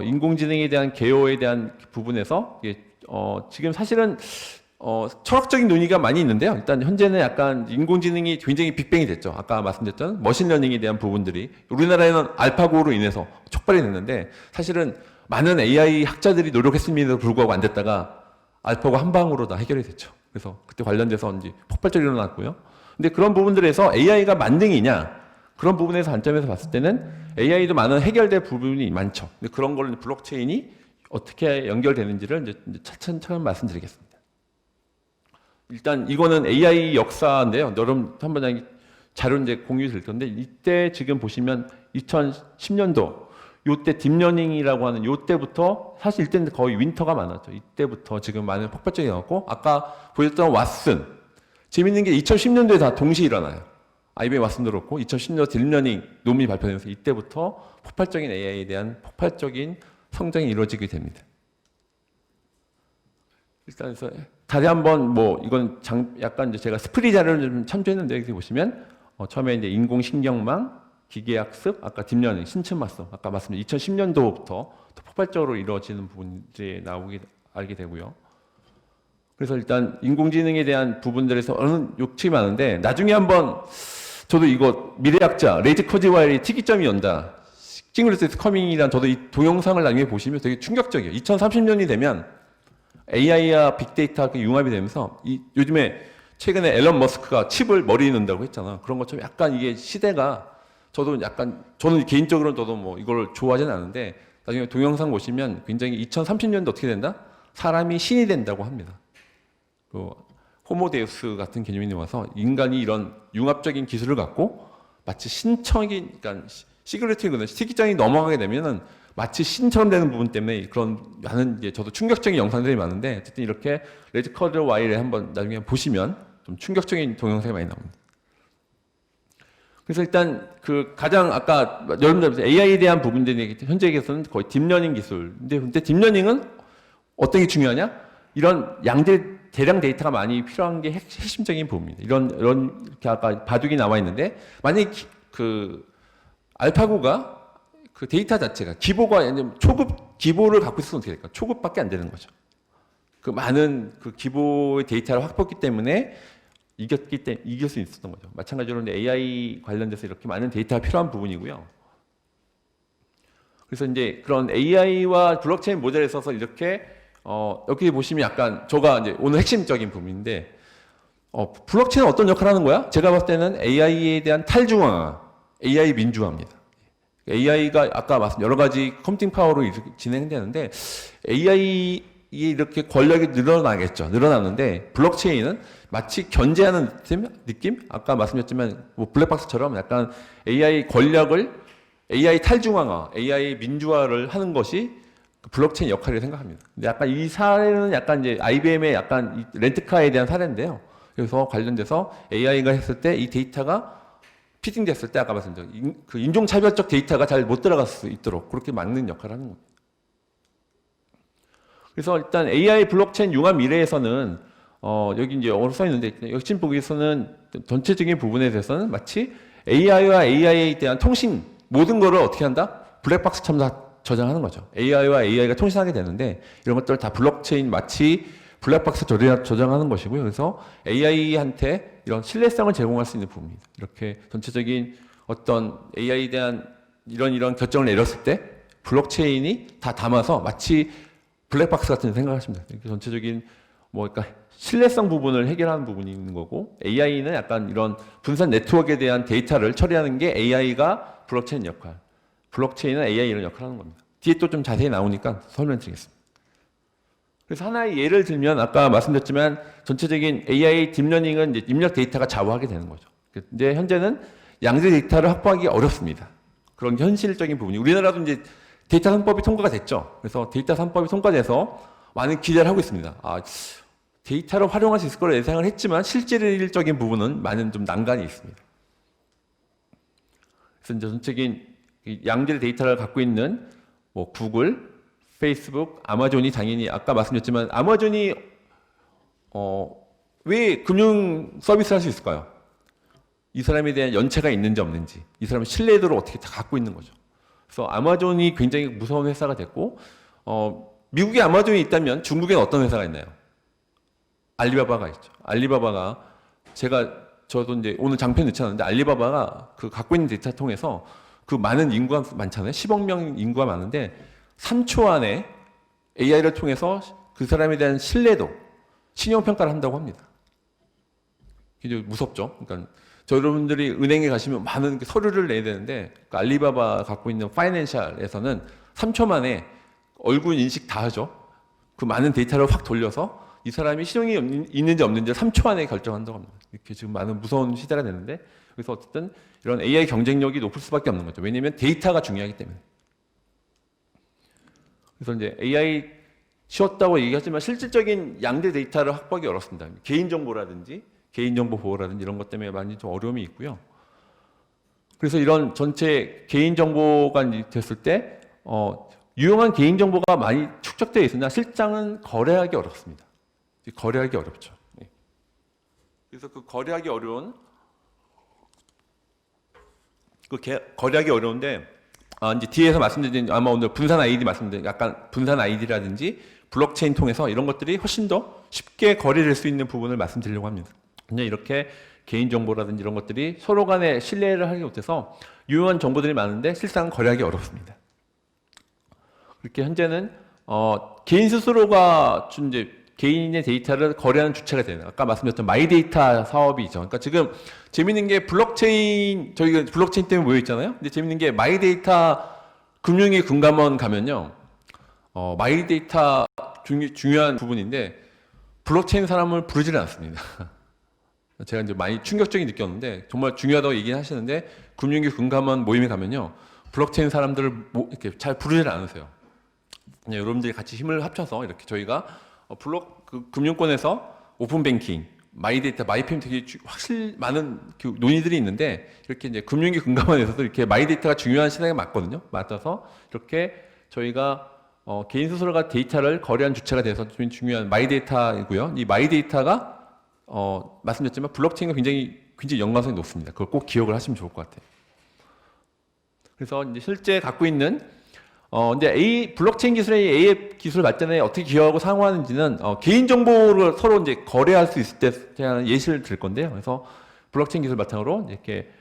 S1: 인공지능에 대한 개요에 대한 부분에서 지금 사실은 철학적인 논의가 많이 있는데요. 일단 현재는 약간 인공지능이 굉장히 빅뱅이 됐죠. 아까 말씀드렸던 머신러닝에 대한 부분들이 우리나라에는 알파고로 인해서 촉발이 됐는데 사실은 많은 AI 학자들이 노력했음에도 불구하고 안 됐다가 알파고 한 방으로 다 해결이 됐죠. 그래서 그때 관련돼서 이제 폭발적으로 일어났고요. 근데 그런 부분들에서 AI가 만능이냐 그런 부분에서 관점에서 봤을 때는 AI도 많은 해결될 부분이 많죠. 근데 그런 걸 블록체인이 어떻게 연결되는지를 이제 차근차근 말씀드리겠습니다. 일단 이거는 AI 역사인데요. 여러분 한번 자료 이제 공유 드릴 건데 이때 지금 보시면 2010년도 요때 딥러닝이라고 하는 요때부터 사실 이때는 거의 윈터가 많았죠. 이때부터 지금 많은 폭발적이 나왔고 아까 보셨던 왓슨 재밌는 게 2010년도에 다 동시에 일어나요. IBM 왓슨도 그렇고 2010년 딥러닝 논문이 발표되면서 이때부터 폭발적인 AI에 대한 폭발적인 성장이 이루어지게 됩니다. 일단 그래서 다시 한번 뭐 이건 약간 이제 제가 스프리 자료를 좀 참조했는데 여기 보시면 처음에 이제 인공신경망, 기계학습, 아까 딥러닝, 신층맞춤, 아까 말씀드린 2010년도부터 또 폭발적으로 이루어지는 부분들이 알게 되고요. 그래서 일단 인공지능에 대한 부분들에서 어느 욕심이 많은데 나중에 한번 저도 이거 미래학자 레이지 커즈와일이 특이점이 연다. 싱글리스 커밍이란 저도 이 동영상을 나중에 보시면 되게 충격적이에요. 2030년이 되면 AI와 빅데이터가 융합이 되면서 요즘에 최근에 앨런 머스크가 칩을 머리에 넣는다고 했잖아. 그런 것처럼 약간 이게 시대가 저는 개인적으로는 저도 뭐 이걸 좋아하지는 않은데 나중에 동영상 보시면 굉장히 2030년도 어떻게 된다? 사람이 신이 된다고 합니다. 호모데우스 같은 개념이 나와서 인간이 이런 융합적인 기술을 갖고 마치 신적인, 그러니까 시그레티거든 특이점이 넘어가게 되면은 마치 신처럼 되는 부분 때문에 그런 많은 이제 저도 충격적인 영상들이 많은데 어쨌든 이렇게 레드 커드 와일에 한번 나중에 보시면 좀 충격적인 동영상이 많이 나옵니다. 그래서 일단 그 가장 아까 여러분들 AI에 대한 부분들이 현재에서는 거의 딥러닝 기술. 근데 딥러닝은 어떤 게 중요하냐? 이런 대량 데이터가 많이 필요한 게 핵심적인 부분입니다. 이런 이렇게 아까 바둑이 나와 있는데 만약 그 알파고가 그 데이터 자체가 초급 기보를 갖고 있으면 어떻게 될까? 초급밖에 안 되는 거죠. 그 많은 그 기보의 데이터를 확보했기 때문에 이길 수 있었던 거죠. 마찬가지로 AI 관련돼서 이렇게 많은 데이터가 필요한 부분이고요. 그래서 이제 그런 AI와 블록체인 모델에 있어서 이렇게 여기 보시면 약간 저가 이제 오늘 핵심적인 부분인데 블록체인은 어떤 역할을 하는 거야? 제가 봤을 때는 AI에 대한 탈중앙화, AI 민주화입니다. AI가 아까 말씀 여러 가지 컴퓨팅 파워로 진행되는데 AI에 이렇게 권력이 늘어나는데 블록체인은 마치 견제하는 느낌? 아까 말씀드렸지만 뭐 블랙박스처럼 약간 AI 권력을 AI 탈중앙화, AI 민주화를 하는 것이 블록체인 역할이라고 생각합니다. 근데 약간 이 사례는 약간 이제 IBM의 약간 렌트카에 대한 사례인데요. 그래서 관련돼서 AI가 했을 때 이 데이터가 피딩됐을 때 아까 말씀드린 그 인종차별적 데이터가 잘 못 들어갈 수 있도록 그렇게 막는 역할을 하는 겁니다. 그래서 일단 AI 블록체인 융합 미래에서는 여기 이제 써 있는데 핵심 부분에서는 전체적인 부분에 대해서는 마치 AI와 AI에 대한 통신 모든 거를 어떻게 한다? 블랙박스처럼 다 저장하는 거죠. AI와 AI가 통신하게 되는데 이런 것들 다 블록체인 마치 블랙박스 저장하는 것이고요. 그래서 AI한테 이런 신뢰성을 제공할 수 있는 부분입니다. 이렇게 전체적인 어떤 AI에 대한 이런 결정을 내렸을 때 블록체인이 다 담아서 마치 블랙박스 같은 생각하시면 돼요. 전체적인 그러니까 신뢰성 부분을 해결하는 부분이 있는 거고 AI는 약간 이런 분산 네트워크에 대한 데이터를 처리하는 게 AI가 블록체인 역할. 블록체인은 AI 이런 역할을 하는 겁니다. 뒤에 또 좀 자세히 나오니까 설명드리겠습니다. 그래서 하나의 예를 들면 아까 말씀드렸지만 전체적인 AI 딥러닝은 이제 입력 데이터가 좌우하게 되는 거죠. 근데 현재는 양질 데이터를 확보하기 어렵습니다. 그런 게 현실적인 부분이 우리나라도 이제 데이터 3법이 통과가 됐죠. 그래서 데이터 3법이 통과돼서 많은 기대를 하고 있습니다. 데이터를 활용할 수 있을 거라 예상을 했지만 실질적인 부분은 많은 좀 난관이 있습니다. 그래서 이제 전체적인 양질 데이터를 갖고 있는 뭐 구글, 페이스북, 아마존이 당연히 아까 말씀드렸지만 아마존이 왜 금융 서비스를 할 수 있을까요? 이 사람에 대한 연체가 있는지 없는지, 이 사람의 신뢰도를 어떻게 다 갖고 있는 거죠. 그래서 아마존이 굉장히 무서운 회사가 됐고 미국에 아마존이 있다면 중국에는 어떤 회사가 있나요? 알리바바가 있죠. 알리바바가 저도 이제 오늘 장편 넣지 않았는데 알리바바가 그 갖고 있는 데이터 통해서 그 많은 인구가 많잖아요. 10억 명 인구가 많은데 3초 안에 AI를 통해서 그 사람에 대한 신뢰도, 신용평가를 한다고 합니다. 굉장히 무섭죠. 그러니까 여러분들이 은행에 가시면 많은 서류를 내야 되는데 그 알리바바 갖고 있는 파이낸셜에서는 3초 만에 얼굴 인식 다 하죠. 그 많은 데이터를 확 돌려서 이 사람이 신용이 있는지 없는지 3초 안에 결정한다고 합니다. 이렇게 지금 많은 무서운 시대가 됐는데 그래서 어쨌든 이런 AI 경쟁력이 높을 수밖에 없는 거죠. 왜냐하면 데이터가 중요하기 때문에. 그래서 이제 AI 쉬웠다고 얘기하지만 실질적인 양대 데이터를 확보하기 어렵습니다. 개인정보라든지 개인정보 보호라든지 이런 것 때문에 많이 좀 어려움이 있고요. 그래서 이런 전체 개인정보가 됐을 때 유용한 개인정보가 많이 축적되어 있으나 실장은 거래하기 어렵습니다. 거래하기 어렵죠. 네. 그래서 그 거래하기 어려운 거래하기 어려운데 이제 뒤에서 말씀드린 아마 오늘 분산 아이디 말씀드린 약간 분산 아이디라든지 블록체인 통해서 이런 것들이 훨씬 더 쉽게 거래될 수 있는 부분을 말씀드리려고 합니다. 그냥 이렇게 개인정보라든지 이런 것들이 서로 간에 신뢰를 하지 못해서 유용한 정보들이 많은데 실상 거래하기 어렵습니다. 그렇게 현재는 개인 스스로가 준 이제 개인의 데이터를 거래하는 주체가 되는 아까 말씀드렸던 마이데이터 사업이죠. 그러니까 지금 재밌는 게 블록체인 저희가 블록체인 때문에 모여 있잖아요. 근데 재밌는 게 마이데이터 금융위 금감원 가면요, 마이데이터 중요한 부분인데 블록체인 사람을 부르지를 않습니다. 제가 이제 많이 충격적인 느꼈는데 정말 중요하다고 얘기는 하시는데 금융위 금감원 모임에 가면요, 블록체인 사람들을 이렇게 잘 부르지를 않으세요. 그냥 여러분들이 같이 힘을 합쳐서 이렇게 저희가 금융권에서 오픈뱅킹, 마이데이터, 마이팸 되게 확실히 많은 논의들이 있는데 이렇게 이제 금융위 금감원에서도 이렇게 마이데이터가 중요한 시장에 맞거든요. 맞아서 이렇게 저희가 개인 스스로가 데이터를 거래한 주체가 돼서 좀 중요한 마이데이터이고요. 이 마이데이터가 말씀드렸지만 블록체인과 굉장히 연관성이 높습니다. 그걸 꼭 기억을 하시면 좋을 것 같아요. 그래서 이제 실제 갖고 있는 이제 블록체인 기술의 AI 기술 발전에 어떻게 기여하고 상호하는지는 개인 정보를 서로 이제 거래할 수 있을 때 대한 예시를 들 건데요. 그래서 블록체인 기술 바탕으로 이렇게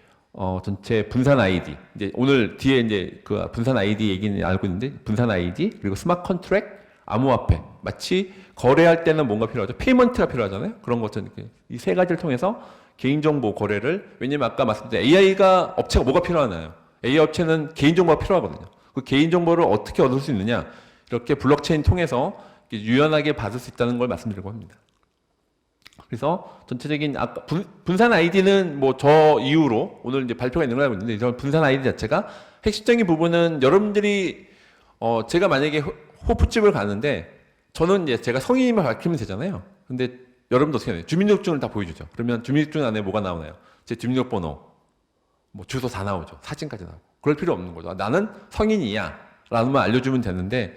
S1: 전체 분산 아이디, 이제 오늘 뒤에 이제 그 분산 아이디 얘기는 알고 있는데 분산 아이디 그리고 스마트 컨트랙, 암호화폐, 마치 거래할 때는 뭔가 필요하죠. 페이먼트가 필요하잖아요. 그런 것처럼 이 세 가지를 통해서 개인정보 거래를, 왜냐면 아까 말씀드린 AI가 업체가 뭐가 필요하나요? AI 업체는 개인정보가 필요하거든요. 그 개인정보를 어떻게 얻을 수 있느냐, 이렇게 블록체인 통해서 유연하게 받을 수 있다는 걸 말씀드리려고 합니다. 그래서 전체적인 아까 분산 아이디는 뭐 저 이후로 오늘 이제 발표가 있는 걸 알고 있는데, 이런 분산 아이디 자체가 핵심적인 부분은 여러분들이 제가 만약에 호프집을 가는데 저는 이제 제가 성인임을 밝히면 되잖아요. 근데 여러분도 어떻게 해요? 주민등록증을 다 보여주죠. 그러면 주민등록증 안에 뭐가 나오나요? 제 주민등록번호, 뭐 주소 다 나오죠. 사진까지 나오고. 그럴 필요 없는 거죠. 나는 성인이야 라는 말 알려주면 되는데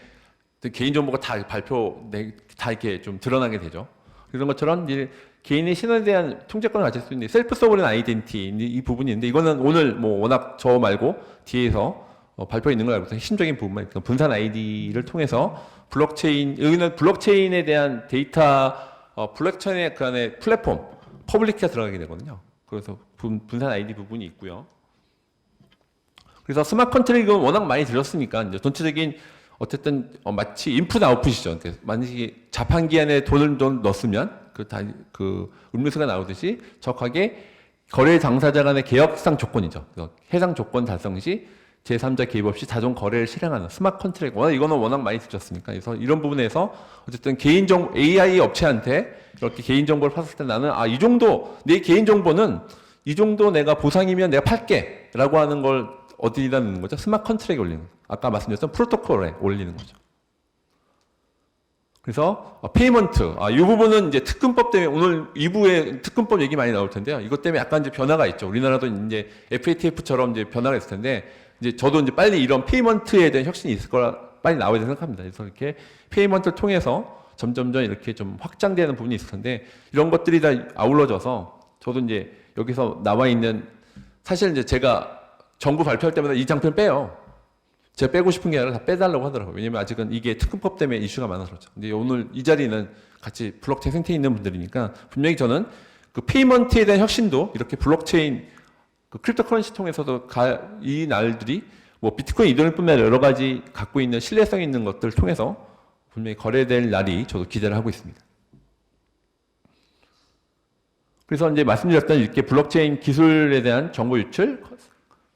S1: 개인정보가 다 다 이렇게 좀 드러나게 되죠. 이런 것처럼 이제 개인의 신원에 대한 통제권을 가질 수 있는 셀프 서버린 아이덴티티 이 부분이 있는데, 이거는 오늘 뭐 워낙 저 말고 뒤에서 발표에 있는 걸 알고 있어서 핵심적인 부분만 있고, 분산 아이디를 통해서 여기는 블록체인에 대한 데이터, 블록체인의 그 안에 플랫폼, 퍼블릭키가 들어가게 되거든요. 그래서 분산 아이디 부분이 있고요. 그래서 스마트 컨트랙은 워낙 많이 들었으니까 이제 전체적인 어쨌든 마치 인풋 아웃풋이죠. 만약에 자판기 안에 돈을 넣었으면 그 음료수가 나오듯이 정확하게 거래 당사자 간의 계약상 조건이죠. 해당 조건 달성 시 제3자 개입 없이 자동 거래를 실행하는 스마트 컨트랙. 이거는 워낙 많이 들었으니까. 그래서 이런 부분에서 어쨌든 개인정보, AI 업체한테 이렇게 개인정보를 팔았을 때 나는 이 정도, 내 개인정보는 이 정도 내가 보상이면 내가 팔게 라고 하는 걸 어디다 넣는 거죠? 스마트 컨트랙에 올리는 거죠. 아까 말씀드렸던 프로토콜에 올리는 거죠. 그래서 페이먼트, 이 부분은 이제 특근법 때문에 오늘 2부에 특근법 얘기 많이 나올 텐데요. 이것 때문에 약간 이제 변화가 있죠. 우리나라도 이제 FATF처럼 이제 변화가 있을 텐데, 이제 저도 이제 빨리 이런 페이먼트에 대한 혁신이 있을 거라 빨리 나와야 생각합니다. 그래서 이렇게 페이먼트를 통해서 점점점 이렇게 좀 확장되는 부분이 있을 텐데, 이런 것들이 다 아울러져서 저도 이제 여기서 나와 있는, 사실 이제 제가 정부 발표할 때마다 이 장편 빼요. 제가 빼고 싶은 게 아니라 다 빼달라고 하더라고요. 왜냐면 아직은 이게 특근법 때문에 이슈가 많아서 그렇죠. 근데 오늘 이 자리는 같이 블록체인 생태에 있는 분들이니까 분명히 저는 그 페이먼트에 대한 혁신도 이렇게 블록체인, 그 크립토커런시 통해서도 이 날들이 뭐 비트코인 이동일 뿐만 아니라 여러 가지 갖고 있는 신뢰성 있는 것들을 통해서 분명히 거래될 날이 저도 기대를 하고 있습니다. 그래서 이제 말씀드렸던 이렇게 블록체인 기술에 대한 정보 유출,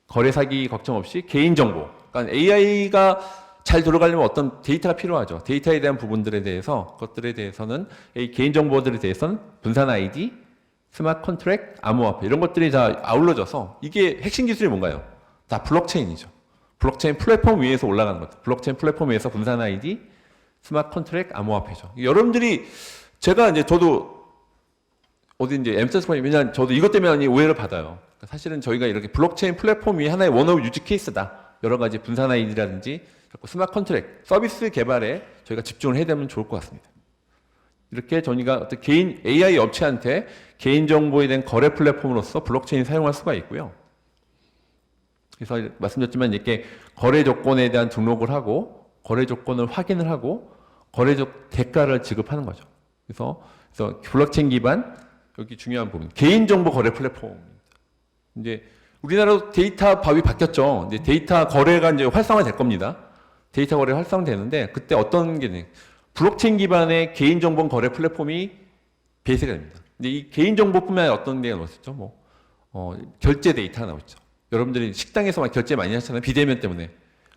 S1: 거래 사기 걱정 없이 개인정보, 그러니까 AI가
S2: 잘 돌아가려면 어떤 데이터가 필요하죠. 데이터에 대한 부분들에 대해서, 그것들에 대해서는 이 개인정보들에 대해서는 분산 아이디, 스마트 컨트랙트, 암호화폐 이런 것들이 다 아울러져서 이게 핵심 기술이 뭔가요? 다 블록체인이죠. 블록체인 플랫폼 위에서 올라가는 것들. 블록체인 플랫폼 위에서 분산 아이디, 스마트 컨트랙트, 암호화폐죠. 여러분들이 제가 이제 저도 어디 이제 엠스터스 왜냐면 저도 이것 때문에 오해를 받아요. 사실은 저희가 이렇게 블록체인 플랫폼 위에 하나의 원오브 유지 케이스다. 여러 가지 분산 아이디라든지 스마트 컨트랙트, 서비스 개발에 저희가 집중을 해야 되면 좋을 것 같습니다. 이렇게 저희가 어떤 개인 AI 업체한테 개인정보에 대한 거래 플랫폼으로서 블록체인 사용할 수가 있고요. 그래서 말씀드렸지만 이렇게 거래 조건에 대한 등록을 하고 거래 조건을 확인을 하고 거래적 대가를 지급하는 거죠. 그래서 블록체인 기반 여기 중요한 부분 개인정보 거래 플랫폼입니다. 이제 우리나라도 데이터 법이 바뀌었죠. 이제 데이터 거래가 이제 활성화될 겁니다. 데이터 거래 활성화되는데 그때 어떤 게 블록체인 기반의 개인정보 거래 플랫폼이 베이스가 됩니다. 근데 이 개인정보뿐만 아니라 어떤 데가 나왔었죠? 결제 데이터가 나왔죠. 여러분들이 식당에서만 결제 많이 하시잖아요. 비대면 때문에.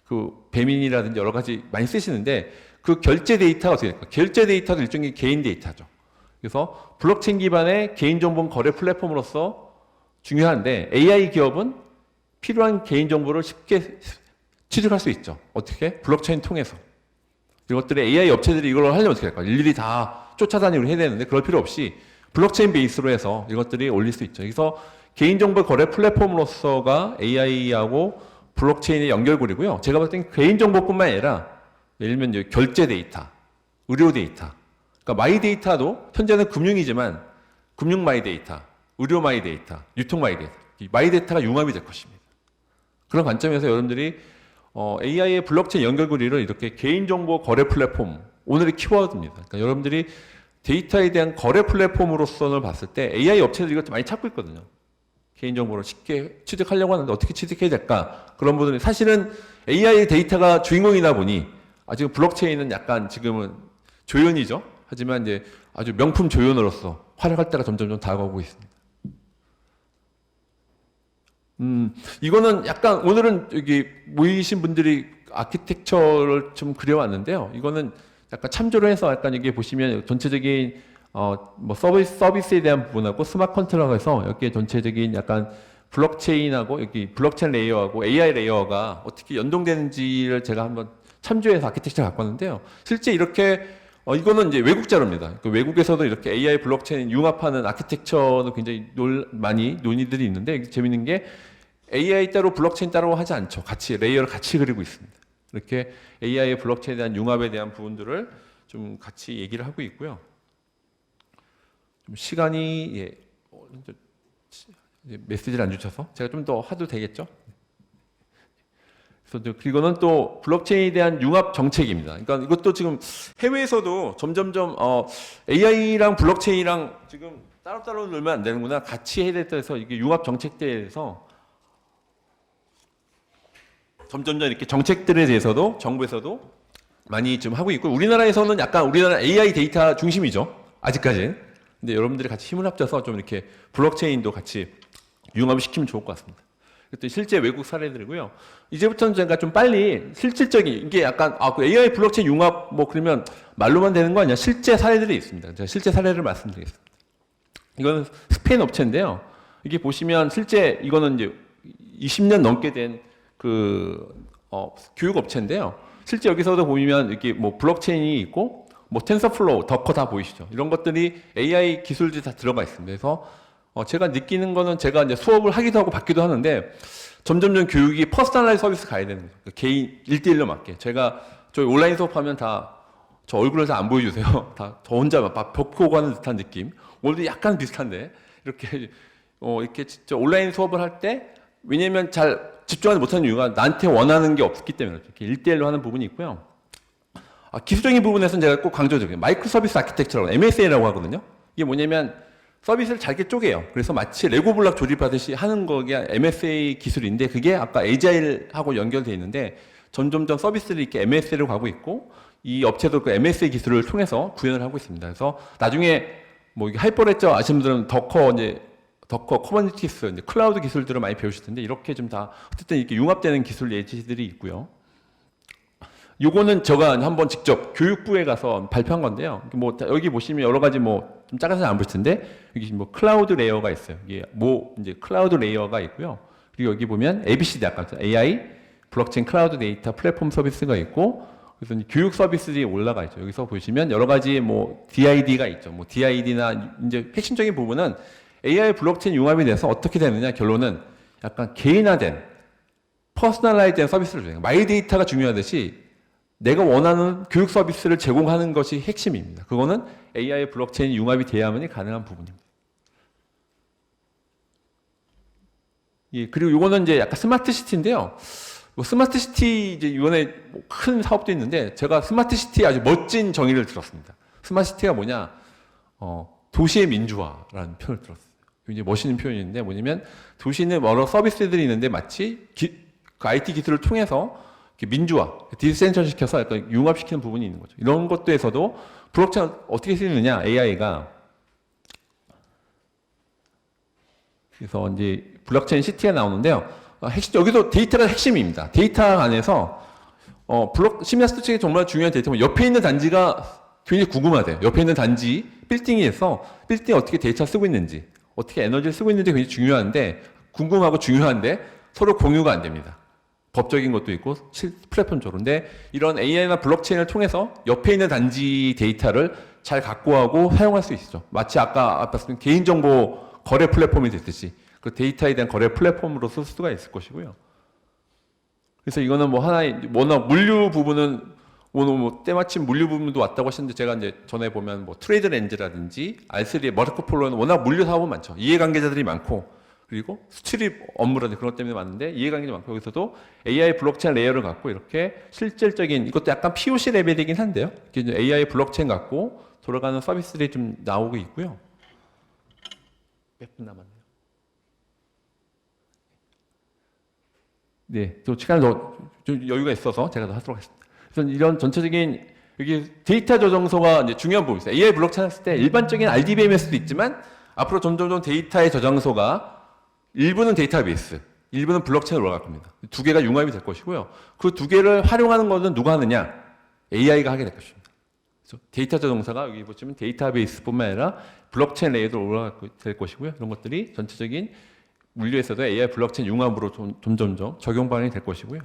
S2: 그 배민이라든지 여러 가지 많이 쓰시는데 그 결제 데이터가 어떻게 될까? 결제 데이터도 일종의 개인 데이터죠. 그래서 블록체인 기반의 개인정보 거래 플랫폼으로서 중요한데 AI 기업은 필요한 개인정보를 쉽게 취득할 수 있죠. 어떻게? 블록체인 통해서. 이것들의 AI 업체들이 이걸 하려면 어떻게 할까? 일일이 다 쫓아다니고 해야 되는데 그럴 필요 없이 블록체인 베이스로 해서 이것들이 올릴 수 있죠. 그래서 개인정보 거래 플랫폼으로서가 AI하고 블록체인의 연결고리고요. 제가 봤을 땐 개인정보뿐만 아니라 예를 들면 이제 결제 데이터, 의료 데이터, 그러니까 마이 데이터도 현재는 금융이지만 금융 마이 데이터, 의료 마이 데이터, 유통 마이 데이터, 이 마이 데이터가 융합이 될 것입니다. 그런 관점에서 여러분들이 AI의 블록체인 연결고리를 이렇게 개인정보 거래 플랫폼, 오늘의 키워드입니다. 그러니까 여러분들이 데이터에 대한 거래 플랫폼으로서는 봤을 때 AI 업체들이 이것도 많이 찾고 있거든요. 개인정보를 쉽게 취득하려고 하는데 어떻게 취득해야 될까? 그런 부분이 사실은 AI 데이터가 주인공이다 보니 지금 블록체인은 약간 지금은 조연이죠. 하지만 이제 아주 명품 조연으로서 활약할 때가 점점 좀 다가오고 있습니다. 이거는 약간 오늘은 여기 모이신 분들이 아키텍처를 좀 그려왔는데요. 이거는 약간 참조를 해서 약간 이게 보시면 전체적인 서비스에 대한 부분하고 스마트 컨트롤에서 여기에 전체적인 약간 블록체인하고 여기 블록체인 레이어하고 AI 레이어가 어떻게 연동되는지를 제가 한번 참조해서 아키텍처를 갖고 왔는데요. 실제 이렇게 이거는 이제 외국 자료입니다. 그 외국에서도 이렇게 AI 블록체인 융합하는 아키텍처도 굉장히 많이 논의들이 있는데 재밌는 게 AI 따로 블록체인 따로 하지 않죠. 같이 레이어를 같이 그리고 있습니다. 이렇게 AI의 블록체인에 대한 융합에 대한 부분들을 좀 같이 얘기를 하고 있고요. 좀 시간이 메시지를 안 주셔서 제가 좀 더 해도 되겠죠? 그리고는 또 블록체인에 대한 융합 정책입니다. 그러니까 이것도 지금 해외에서도 점점점 AI랑 블록체인이랑 지금 따로따로 놀면 안 되는구나. 같이 해야 된다 해서 이게 융합 정책에 대해서 점점점 이렇게 정책들에 대해서도 정부에서도 많이 좀 하고 있고 우리나라에서는 약간 우리나라 AI 데이터 중심이죠. 아직까지는. 근데 여러분들이 같이 힘을 합쳐서 좀 이렇게 블록체인도 같이 융합을 시키면 좋을 것 같습니다. 또 실제 외국 사례들이고요. 이제부터는 제가 좀 빨리 실질적인 이게 약간 그 AI 블록체인 융합 그러면 말로만 되는 거 아니야? 실제 사례들이 있습니다. 제가 실제 사례를 말씀드리겠습니다. 이거는 스페인 업체인데요. 이게 보시면 실제 이거는 이제 20년 넘게 된 교육 업체인데요. 실제 여기서도 보면 이렇게 블록체인이 있고 텐서플로우, 더커 다 보이시죠? 이런 것들이 AI 기술들이 다 들어가 있습니다. 그래서 제가 느끼는 거는 제가 이제 수업을 하기도 하고 받기도 하는데 점점점 교육이 퍼스널라이즈 서비스 가야 되는 거죠. 개인 1대1로 맞게. 저희 온라인 수업하면 다 저 얼굴을 다 안 보여주세요. 다 저 혼자 막 벽 보고 하는 듯한 느낌. 오늘도 약간 비슷한데 이렇게 진짜 온라인 수업을 할 때 왜냐면 잘 집중하지 못하는 이유가 나한테 원하는 게 없기 때문에 이렇게 1대1로 하는 부분이 있고요. 기술적인 부분에서는 제가 꼭 강조드려요. 마이크로 서비스 아키텍처라고 MSA라고 하거든요. 이게 뭐냐면 서비스를 잘게 쪼개요. 그래서 마치 레고 블록 조립하듯이 하는 거가 MSA 기술인데 그게 아까 에자일하고 연결되어 있는데 점점점 서비스를 이렇게 MSA로 가고 있고 이 업체도 그 MSA 기술을 통해서 구현을 하고 있습니다. 그래서 나중에 하이퍼레저 아시는 분들은 더커 커버니티스 클라우드 기술들을 많이 배우실 텐데 이렇게 좀 다 어쨌든 이렇게 융합되는 기술 예시들이 있고요. 요거는 제가 한번 직접 교육부에 가서 발표한 건데요. 뭐 여기 보시면 여러 가지 뭐 좀 작아서 안 보일 텐데 여기 뭐 클라우드 레이어가 있어요. 이게 뭐 이제 클라우드 레이어가 있고요. 그리고 여기 보면 ABCD 아까 AI 블록체인 클라우드 데이터 플랫폼 서비스가 있고 그래서 이제 교육 서비스들이 올라가 있죠. 여기서 보시면 여러 가지 뭐 DID가 있죠. 뭐 DID나 이제 핵심적인 부분은 AI 블록체인 융합이 돼서 어떻게 되느냐 결론은 약간 개인화된 퍼스널라이즈된 서비스를 줘요. 마이 데이터가 중요하듯이 내가 원하는 교육 서비스를 제공하는 것이 핵심입니다. 그거는 AI 블록체인 융합이 돼야만이 가능한 부분입니다. 예, 그리고 이거는 이제 약간 스마트 시티인데요. 뭐 스마트 시티 이제 이번에 큰 사업도 있는데 제가 스마트 시티의 아주 멋진 정의를 들었습니다. 스마트 시티가 뭐냐? 도시의 민주화라는 표현을 들었어요. 굉장히 멋있는 표현인데 뭐냐면 도시는 여러 서비스들이 있는데 마치 그 IT 기술을 통해서 민주화, 디센트럴 시켜서 약간 융합시키는 부분이 있는 거죠. 이런 것도에서도 블록체인 어떻게 쓰느냐, AI가. 그래서 이제 블록체인 시티가 나오는데요. 여기서 데이터가 핵심입니다. 데이터 안에서, 시미아스트 측에 정말 중요한 데이터면 옆에 있는 단지가 굉장히 궁금하대요. 옆에 있는 단지, 빌딩에서, 빌딩이 어떻게 데이터 쓰고 있는지, 어떻게 에너지를 쓰고 있는지 굉장히 중요한데, 궁금하고 중요한데, 서로 공유가 안 됩니다. 법적인 것도 있고 플랫폼적으로. 근데 이런 AI나 블록체인을 통해서 옆에 있는 단지 데이터를 잘 갖고 사용할 수 있죠. 마치 아까 말씀드린 개인정보 거래 플랫폼이 됐듯이 그 데이터에 대한 거래 플랫폼으로 쓸 수가 있을 것이고요. 그래서 이거는 뭐 하나의 워낙 물류 부분은 오늘 뭐 때마침 물류 부분도 왔다고 하셨는데 제가 이제 전에 보면 뭐 트레이드 렌즈라든지 R3의 마르코폴로는 워낙 물류 사업은 많죠. 이해관계자들이 많고 그리고 수출입 업무라든지 그런 것 때문에 많은데 이해관계가 많고 여기서도 AI 블록체인 레이어를 갖고 이렇게 실질적인 이것도 약간 POC 레벨이긴 한데요. AI 블록체인 갖고 돌아가는 서비스들이 좀 나오고 있고요. 몇 분 남았네요. 네, 또 시간이 좀 여유가 있어서 제가 더 하도록 하겠습니다. 그래서 이런 전체적인 여기 데이터 저장소가 이제 중요한 부분이있어요. AI 블록체인 했을 때 일반적인 RDBMS도 있지만 앞으로 점점 데이터의 저장소가 일부는 데이터베이스, 일부는 블록체인으로 올라갈 겁니다. 두 개가 융합이 될 것이고요. 그 두 개를 활용하는 것은 누가 하느냐? AI가 하게 될 것입니다. 그래서 데이터 저장소가 여기 보시면 데이터베이스뿐만 아니라 블록체인 레이어도 올라갈 될 것이고요. 이런 것들이 전체적인 물류에서도 AI 블록체인 융합으로 점점점 적용 방향이 될 것이고요.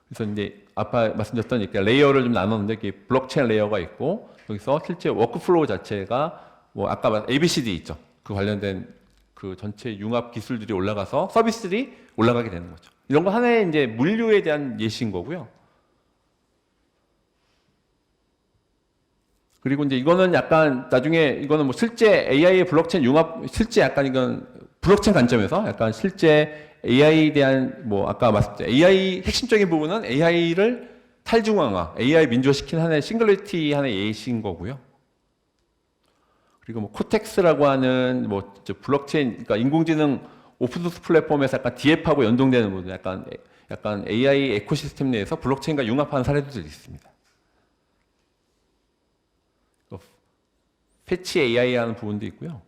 S2: 그래서 이제 아까 말씀드렸던 이렇게 레이어를 좀 나눴는데 이게 블록체인 레이어가 있고 여기서 실제 워크플로우 자체가 뭐 아까 ABCD 있죠. 그 관련된 그 전체 융합 기술들이 올라가서 서비스들이 올라가게 되는 거죠. 이런 거 하나의 이제 물류에 대한 예시인 거고요. 그리고 이제 이거는 약간 나중에 이거는 뭐 실제 AI의 블록체인 융합 실제 약간 이건 블록체인 관점에서 약간 실제 AI에 대한 뭐 아까 말씀드린 AI 핵심적인 부분은 AI를 탈중앙화, AI 민주화시키는 하나의 싱글리티 하나의 예시인 거고요. 그리고 뭐 코텍스라고 하는 뭐 블록체인, 그러니까 인공지능 오픈소스 플랫폼에서 약간 DF하고 연동되는 부분, 약간 AI 에코시스템 내에서 블록체인과 융합하는 사례들이 있습니다. 패치 AI 하는 부분도 있고요.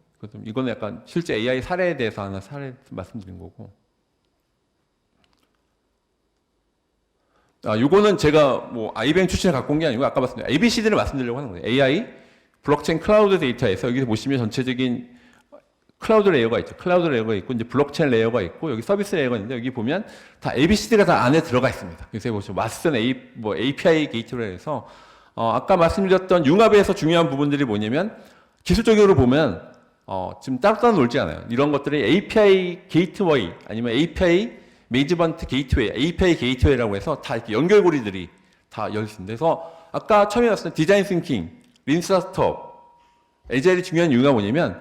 S2: 이거는 약간 실제 AI 사례에 대해서 하나 사례 말씀드린 거고. 요거는 제가 뭐 아이뱅 출신을 갖고 온 게 아니고 아까 말씀드린 ABCD를 말씀드리려고 하는 거예요. AI 블록체인 클라우드 데이터에서 여기 보시면 전체적인 클라우드 레이어가 있죠. 클라우드 레이어가 있고 이제 블록체인 레이어가 있고 여기 서비스 레이어가 있는데 여기 보면 다 ABCD가 다 안에 들어가 있습니다. 그래서 보시면 왓슨 API 게이트웨이에서 아까 말씀드렸던 융합에서 중요한 부분들이 뭐냐면 기술적으로 보면 지금 따로 놀지 않아요. 이런 것들이 API 게이트웨이 아니면 API 매니지먼트 게이트웨이, API 게이트웨이라고 해서 다 이렇게 연결고리들이 다 열려 있습니다. 그래서 아까 처음에 말씀드린 디자인 싱킹 린스타트업, 에자일이 중요한 이유가 뭐냐면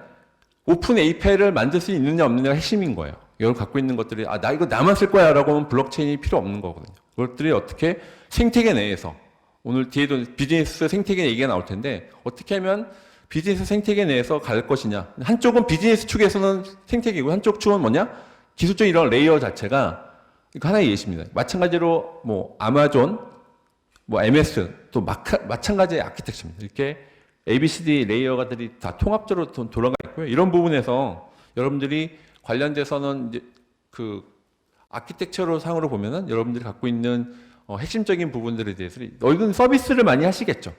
S2: 오픈 API를 만들 수 있느냐 없느냐가 핵심인 거예요. 이걸 갖고 있는 것들이 나 이거 나만 쓸 거야 라고 하면 블록체인이 필요 없는 거거든요. 그것들이 어떻게 생태계 내에서 오늘 뒤에도 비즈니스 생태계 얘기가 나올 텐데 어떻게 하면 비즈니스 생태계 내에서 갈 것이냐. 한쪽은 비즈니스 축에서는 생태계고 한쪽 축은 뭐냐? 기술적인 이런 레이어 자체가 이거 하나의 예시입니다. 마찬가지로 뭐 아마존, 뭐 MS 또 마찬가지의 아키텍처입니다. 이렇게 ABCD 레이어가들이 다 통합적으로 돌아가 있고요. 이런 부분에서 여러분들이 관련돼서는 이제 그 아키텍처로 상으로 보면은 여러분들이 갖고 있는 핵심적인 부분들에 대해서 너희는 서비스를 많이 하시겠죠.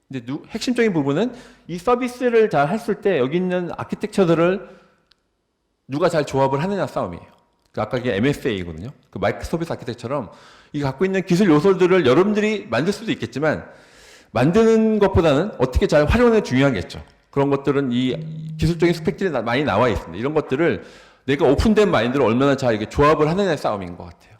S2: 근데 핵심적인 부분은 이 서비스를 잘 했을 때 여기 있는 아키텍처들을 누가 잘 조합을 하느냐 싸움이에요. 아까 이게 MSA거든요. 그 마이크 서비스 아키텍처럼 이 갖고 있는 기술 요소들을 여러분들이 만들 수도 있겠지만 만드는 것보다는 어떻게 잘 활용하는 게 중요하겠죠. 그런 것들은 이 기술적인 스펙들이 많이 나와 있습니다. 이런 것들을 내가 오픈된 마인드를 얼마나 잘 이렇게 조합을 하느냐의 싸움인 것 같아요.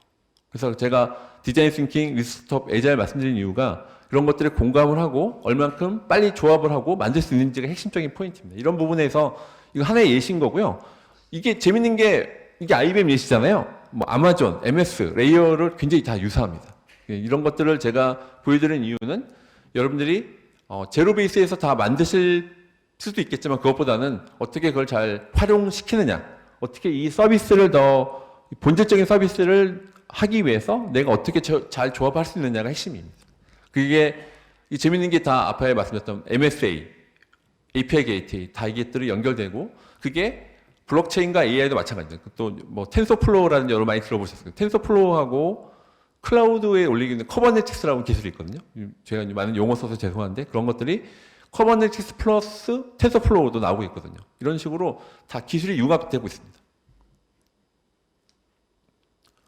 S2: 그래서 제가 디자인 싱킹, 리스톱, 에자일 말씀드린 이유가 이런 것들에 공감을 하고 얼만큼 빨리 조합을 하고 만들 수 있는지가 핵심적인 포인트입니다. 이런 부분에서 이거 하나의 예시인 거고요. 이게 재밌는 게 이게 IBM 예시잖아요. 뭐 아마존, MS, 레이어를 굉장히 다 유사합니다. 이런 것들을 제가 보여드린 이유는 여러분들이 제로 베이스에서 다 만드실 수도 있겠지만 그것보다는 어떻게 그걸 잘 활용시키느냐, 어떻게 이 서비스를 더 본질적인 서비스를 하기 위해서 내가 어떻게 잘 조합할 수 있느냐가 핵심입니다. 그게 이 재밌는 게 다 앞에 말씀드렸던 MSA, API 게이트웨이 다 이게들이 연결되고 그게 블록체인과 AI도 마찬가지죠. 또 뭐 텐서플로우라는 여러 많이 들어보셨을 거예요. 텐서플로우하고 클라우드에 올리는 커버네티스라고 기술이 있거든요. 제가 많은 용어 써서 죄송한데 그런 것들이 커버네티스 플러스 텐서플로우도 나오고 있거든요. 이런 식으로 다 기술이 융합되고 있습니다.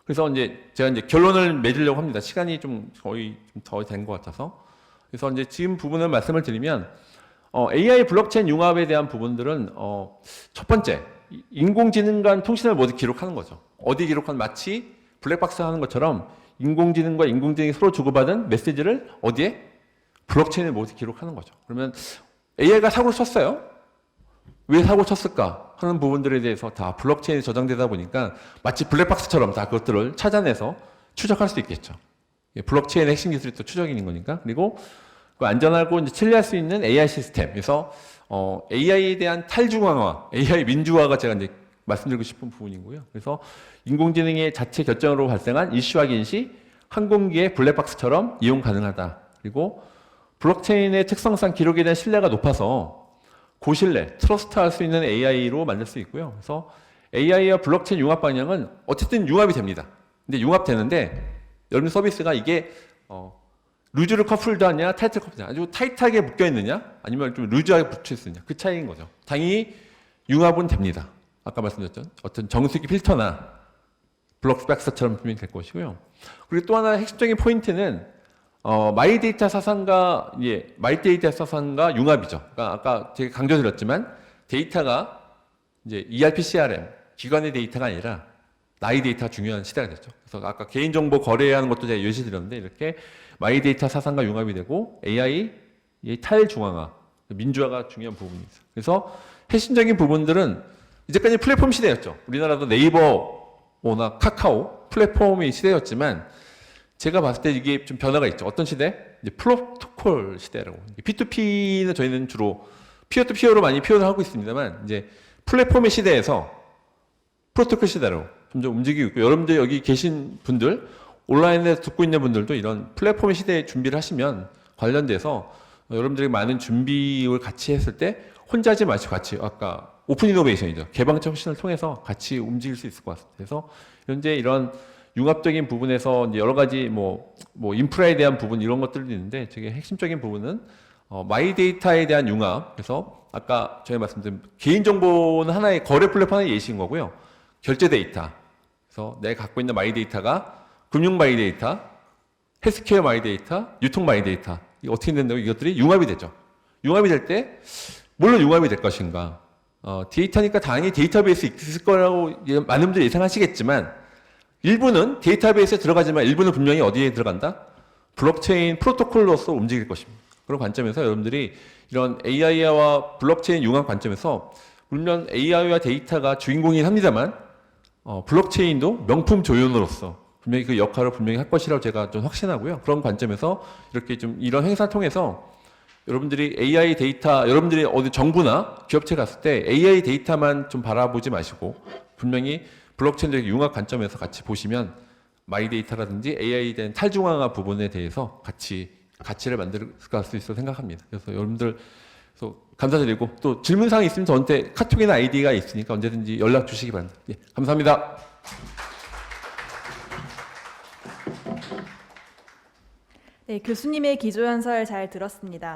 S2: 그래서 제가 결론을 맺으려고 합니다. 시간이 좀 거의 좀 더 된 것 같아서. 그래서 지금 부분을 말씀을 드리면, AI 블록체인 융합에 대한 부분들은, 첫 번째, 인공지능과 통신을 모두 기록하는 거죠. 어디 기록한 마치 블랙박스 하는 것처럼 인공지능과 인공지능이 서로 주고받은 메시지를 어디에? 블록체인에 모두 기록하는 거죠. 그러면 AI가 사고를 쳤어요. 왜 사고 쳤을까 하는 부분들에 대해서 다 블록체인에 저장되다 보니까 마치 블랙박스처럼 다 그것들을 찾아내서 추적할 수 있겠죠. 블록체인의 핵심 기술이 또 추적인 거니까. 그리고 그 안전하고 신뢰할 수 있는 AI 시스템. 그래서 AI에 대한 탈중앙화, AI 민주화가 제가 말씀드리고 싶은 부분이고요. 그래서 인공지능의 자체 결정으로 발생한 이슈 확인 시 항공기의 블랙박스처럼 이용 가능하다. 그리고 블록체인의 특성상 기록에 대한 신뢰가 높아서 고신뢰, 트러스트할 수 있는 AI로 만들 수 있고요. 그래서 AI와 블록체인 융합 방향은 어쨌든 융합이 됩니다. 근데 융합되는데 여러분 서비스가 이게 루즈를 커플드하냐, 타이트 커플드하냐, 아주 타이트하게 묶여 있느냐, 아니면 좀 루즈하게 붙여 있느냐, 그 차이인 거죠. 당연히 융합은 됩니다. 아까 말씀드렸죠. 어떤 정수기 필터나 블록박스처럼 분명히 될 것이고요. 그리고 또 하나 핵심적인 포인트는 마이데이터 사상과 마이데이터 사상과 융합이죠. 그러니까 아까 제가 강조드렸지만 데이터가 이제 ERP, CRM 기관의 데이터가 아니라 나의 데이터가 중요한 시대가 됐죠. 그래서 아까 개인정보 거래하는 것도 제가 예시드렸는데 이렇게 마이데이터 사상과 융합이 되고 AI 탈중앙화, 민주화가 중요한 부분입니다. 그래서 핵심적인 부분들은 이제까지 플랫폼 시대였죠. 우리나라도 네이버나 카카오 플랫폼의 시대였지만 제가 봤을 때 이게 좀 변화가 있죠. 어떤 시대? 이제 프로토콜 시대라고. P2P는 저희는 주로 피어투피어로 많이 표현을 하고 있습니다만 이제 플랫폼의 시대에서 프로토콜 시대로 점점 움직이고 있고 여러분들 여기 계신 분들 온라인에서 듣고 있는 분들도 이런 플랫폼의 시대에 준비를 하시면 관련돼서 여러분들이 많은 준비를 같이 했을 때 혼자 하지 마시고 같이 아까 오픈 이노베이션이죠. 개방적 혁신을 통해서 같이 움직일 수 있을 것 같습니다. 그래서 현재 이런 융합적인 부분에서 이제 여러 가지 뭐 인프라에 대한 부분 이런 것들도 있는데 되게 핵심적인 부분은 마이 데이터에 대한 융합. 그래서 아까 저희 말씀드린 개인정보는 하나의 거래 플랫폼 하나의 예시인 거고요. 결제 데이터. 그래서 내가 갖고 있는 마이 데이터가 금융 마이 데이터, 헬스케어 마이 데이터, 유통 마이 데이터. 이게 어떻게 된다고 이것들이 융합이 되죠. 융합이 될 때 물론 융합이 될 것인가. 데이터니까 당연히 데이터베이스 있을 거라고 많은 분들이 예상하시겠지만 일부는 데이터베이스에 들어가지만 일부는 분명히 어디에 들어간다? 블록체인 프로토콜로서 움직일 것입니다. 그런 관점에서 여러분들이 이런 AI와 블록체인 융합 관점에서 물론 AI와 데이터가 주인공이긴 합니다만 블록체인도 명품 조연으로서 분명히 그 역할을 분명히 할 것이라고 제가 좀 확신하고요. 그런 관점에서 이렇게 좀 이런 행사를 통해서 여러분들이 AI 데이터, 여러분들이 어디 정부나 기업체 갔을 때 AI 데이터만 좀 바라보지 마시고 분명히 블록체인적 융합 관점에서 같이 보시면 마이 데이터라든지 AI에 대한 탈중앙화 부분에 대해서 가치를 만들 수 있어 생각합니다. 그래서 여러분들 감사드리고 또 질문사항이 있으면 저한테 카톡이나 아이디가 있으니까 언제든지 연락 주시기 바랍니다. 예, 감사합니다.
S3: 네, 교수님의 기조연설 잘 들었습니다.